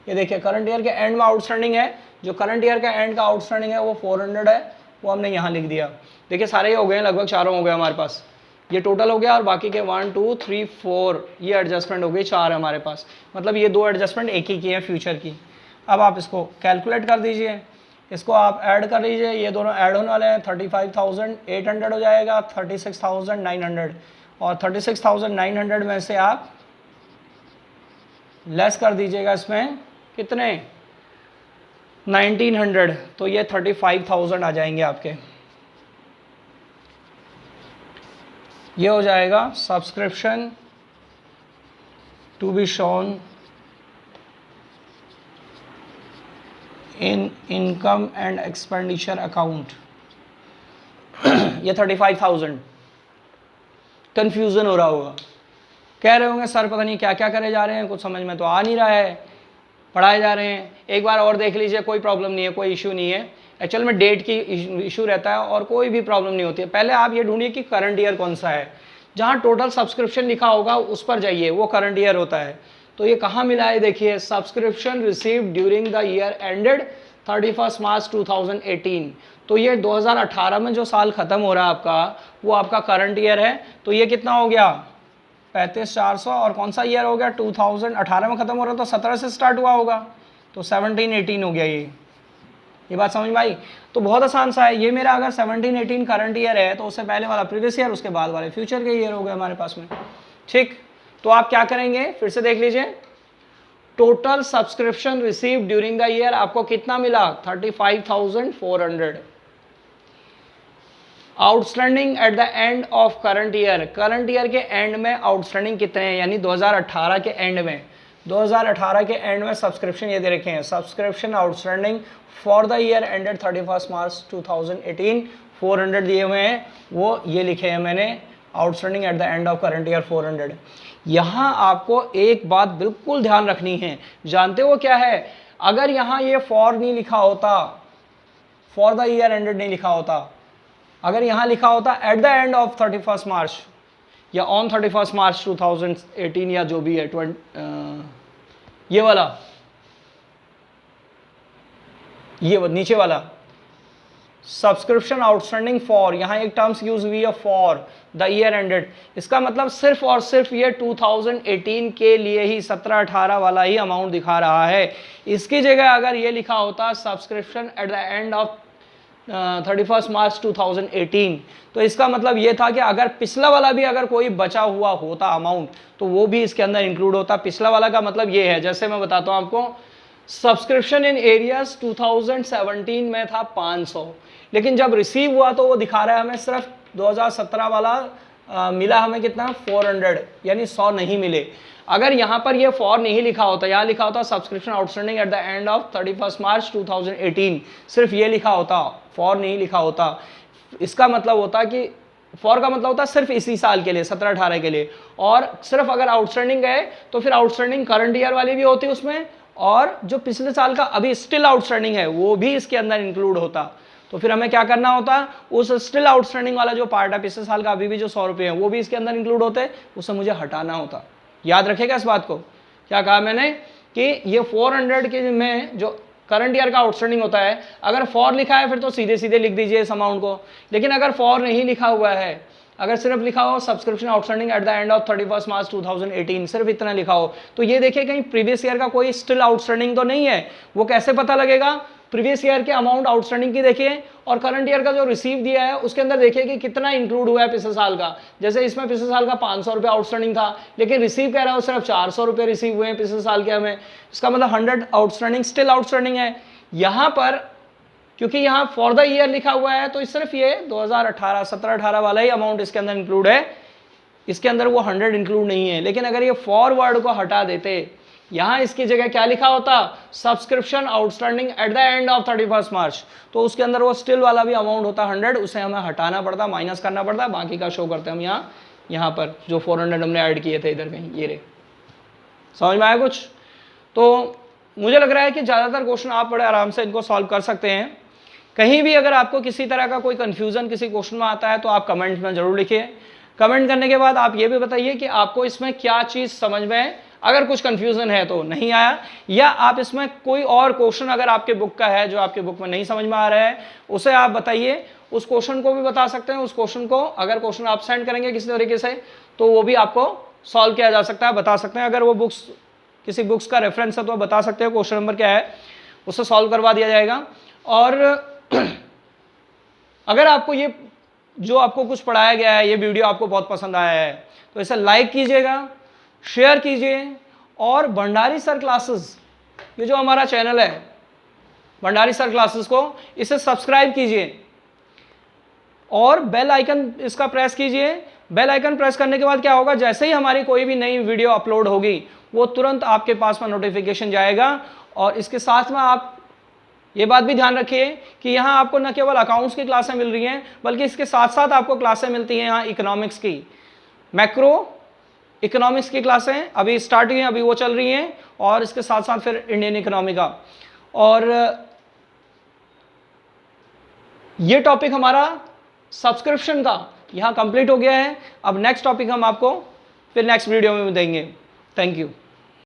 ये देखिए करंट ईयर के एंड में आउटस्टैंडिंग है, जो करंट ईयर का एंड का आउटस्टैंडिंग है वो 400 है, वो हमने यहाँ लिख दिया। देखिए सारे ही हो गए, लगभग चारों हो गए हमारे पास, ये टोटल हो गया और बाकी के 1 2 3 4 ये एडजस्टमेंट हो गई, 4 है हमारे पास, मतलब ये 2 एडजस्टमेंट एक ही की है फ्यूचर की। अब आप इसको कैलकुलेट कर दीजिए, इसको आप ऐड कर लीजिए, ये दोनों ऐड होने वाले हैं, 35,800 हो जाएगा 36,900, और 36,900 में से आप लेस कर दीजिएगा इसमें कितने 1900, तो ये 35,000 आ जाएंगे आपके। ये हो जाएगा subscription to be shown in income and expenditure account, ये 35,000। कन्फ्यूज़न हो रहा होगा, कह रहे होंगे सर पता नहीं क्या क्या करे जा रहे हैं, कुछ समझ में तो आ नहीं रहा है, पढ़ाए जा रहे हैं। एक बार और देख लीजिए, कोई प्रॉब्लम नहीं है, कोई इशू नहीं है। एक्चुअल में डेट की इशू रहता है और कोई भी प्रॉब्लम नहीं होती है। पहले आप ये ढूंढिए कि करंट ईयर कौन सा है, जहाँ टोटल सब्सक्रिप्शन लिखा होगा उस पर जाइए, वो करंट ईयर होता है। तो ये कहाँ मिला है, देखिए subscription received during the year ended 31 March 2018, तो ये 2018 में जो साल ख़त्म हो रहा है आपका, वो आपका करंट ईयर है। तो ये कितना हो गया 35,400, और कौन सा ईयर हो गया 2018 में ख़त्म हो रहा, तो 17 से स्टार्ट हुआ होगा, तो 17-18 हो गया ये बात समझ में आई। तो बहुत आसान सा है, ये मेरा अगर 17-18 करंट ईयर है तो उससे पहले वाला प्रीवियस ईयर, उसके बाद वाले फ्यूचर के ईयर हो गए हमारे पास में। ठीक, तो आप क्या करेंगे, फिर से देख लीजिए, total subscription receive during the year आपको कितना मिला 35,400। Outstanding at the end of current year, current year के एंड में आउटस्टैंडिंग कितने हैं, यानी 2018 के एंड में, 2018 के एंड में सब्सक्रिप्शन ये दे रखे हैं, subscription outstanding for the year ended 31 March 2018 400 दिए हुए हैं, वो ये लिखे हैं मैंने, outstanding at the end of current year 400। यहाँ आपको एक बात बिल्कुल ध्यान रखनी है, जानते हो क्या है, अगर यहाँ ये फॉर नहीं लिखा होता, फॉर द ईयर एंडेड नहीं लिखा होता, अगर यहाँ लिखा होता एट द एंड ऑफ 31 मार्च या ऑन 31 मार्च 2018 या जो भी है ये वाला, ये नीचे वाला सब्सक्रिप्शन आउटस्टैंडिंग फॉर, यहाँ एक टर्म्स यूज हुई है फॉर द ईयर एंडेड, इसका मतलब सिर्फ और सिर्फ ये 2018 के लिए ही 17-18 वाला ही अमाउंट दिखा रहा है। इसकी जगह अगर ये लिखा होता subscription at the end of 31 March 2018, तो इसका मतलब ये था कि अगर पिछला वाला भी अगर कोई बचा हुआ होता अमाउंट तो वो भी इसके अंदर इंक्लूड होता। पिछला वाला का मतलब ये है, जैसे मैं बताता हूँ आपको, सब्सक्रिप्शन इन एरियाज 2017 में था 500, लेकिन जब रिसीव हुआ तो वो दिखा रहा है हमें सिर्फ 2017 वाला मिला हमें कितना 400, यानी 100 नहीं मिले। अगर यहाँ पर ये फॉर नहीं लिखा होता, यहाँ लिखा होता subscription outstanding at the end of 31 March 2018, सिर्फ ये लिखा होता, फॉर नहीं लिखा होता, इसका मतलब होता कि फॉर का मतलब होता सिर्फ इसी साल के लिए 17-18 के लिए, और सिर्फ अगर आउटस्टैंडिंग है तो फिर आउटस्टैंडिंग करंट ईयर वाली भी होती उसमें, और जो पिछले साल का अभी स्टिल आउटस्टैंडिंग है वो भी इसके अंदर इंक्लूड होता। तो फिर हमें क्या करना होता, उस स्टिल आउटस्टैंडिंग वाला जो पार्ट है पिछले साल का अभी भी जो 100 रुपये है वो भी इसके अंदर इंक्लूड होते, उसे मुझे हटाना होता। याद रखेगा इस बात को, क्या कहा मैंने कि ये 400 के में जो करंट ईयर का आउटस्टैंडिंग होता है, अगर फॉर लिखा है फिर तो सीधे सीधे लिख दीजिए इस अमाउंट को, लेकिन अगर फॉर नहीं लिखा हुआ है, अगर सिर्फ लिखा हो subscription outstanding at the end of 31 March 2018, सिर्फ इतना लिखा हो, तो ये देखिए कहीं प्रीवियस ईयर का कोई स्टिल आउटस्टैंडिंग तो नहीं है। वो कैसे पता लगेगा, प्रीवियस ईयर के अमाउंट आउटस्टैंडिंग की देखिए और करंट ईयर का जो रिसीव दिया है उसके अंदर देखिए कि कितना इंक्लूड हुआ है पिछले साल का। जैसे इसमें पिछले साल का 500 रुपये आउटस्टैंडिंग था, लेकिन रिसीव कह रहा है सिर्फ 400 रुपये रिसीव हुए हैं पिछले साल के हमें, इसका मतलब 100 आउटस्टैंडिंग स्टिल आउटस्टैंडिंग है। यहाँ पर क्योंकि यहाँ फॉर द ईयर लिखा हुआ है तो सिर्फ ये 2018 17-18 वाला ही अमाउंट इसके अंदर इंक्लूड है, इसके अंदर वो 100 इंक्लूड नहीं है। लेकिन अगर ये फॉरवर्ड को हटा देते, यहाँ इसकी जगह क्या लिखा होता, subscription outstanding at the end of 31 मार्च, तो उसके अंदर वो स्टिल वाला भी अमाउंट होता 100, उसे हमें हटाना पड़ता, माइनस करना पड़ता, बाकी का शो करते हैं हम यहाँ पर जो 400 हमने ऐड किए थे इधर कहीं, ये रे। समझ में आया कुछ? तो मुझे लग रहा है कि ज़्यादातर क्वेश्चन आप बड़े आराम से इनको सॉल्व कर सकते हैं। कहीं भी अगर आपको किसी तरह का कोई कन्फ्यूज़न किसी क्वेश्चन में आता है तो आप कमेंट में ज़रूर लिखिए। कमेंट करने के बाद आप ये भी बताइए कि आपको इसमें क्या चीज़ समझ में अगर कुछ कंफ्यूजन है तो नहीं आया, या आप इसमें कोई और क्वेश्चन अगर आपके बुक का है जो आपके बुक में नहीं समझ में आ रहा है उसे आप बताइए, उस क्वेश्चन को भी बता सकते हैं। उस क्वेश्चन को अगर क्वेश्चन आप सेंड करेंगे किसी तरीके से तो वो भी आपको सॉल्व किया जा सकता है, बता सकते हैं। अगर वो बुक्स किसी बुक्स का रेफरेंस है तो बता सकते हो क्वेश्चन नंबर क्या है, उससे सॉल्व करवा दिया जाएगा। और अगर आपको ये जो आपको कुछ पढ़ाया गया है ये वीडियो आपको बहुत पसंद आया है तो इसे लाइक कीजिएगा, शेयर कीजिए, और भंडारी सर क्लासेस ये जो हमारा चैनल है भंडारी सर क्लासेस को इसे सब्सक्राइब कीजिए और बेल आइकन इसका प्रेस कीजिए। बेल आइकन प्रेस करने के बाद क्या होगा, जैसे ही हमारी कोई भी नई वीडियो अपलोड होगी वो तुरंत आपके पास में नोटिफिकेशन जाएगा। और इसके साथ में आप ये बात भी ध्यान रखिए कि यहाँ आपको न केवल अकाउंट्स की क्लासें मिल रही हैं बल्कि इसके साथ साथ आपको क्लासें मिलती हैं यहाँ इकोनॉमिक्स की, मैक्रो इकोनॉमिक्स की क्लासें अभी स्टार्ट हुई हैं, अभी वो चल रही हैं, और इसके साथ साथ फिर इंडियन इकोनॉमी का। और ये टॉपिक हमारा सब्सक्रिप्शन का यहाँ कंप्लीट हो गया है। अब नेक्स्ट टॉपिक हम आपको फिर नेक्स्ट वीडियो में देंगे। Thank you.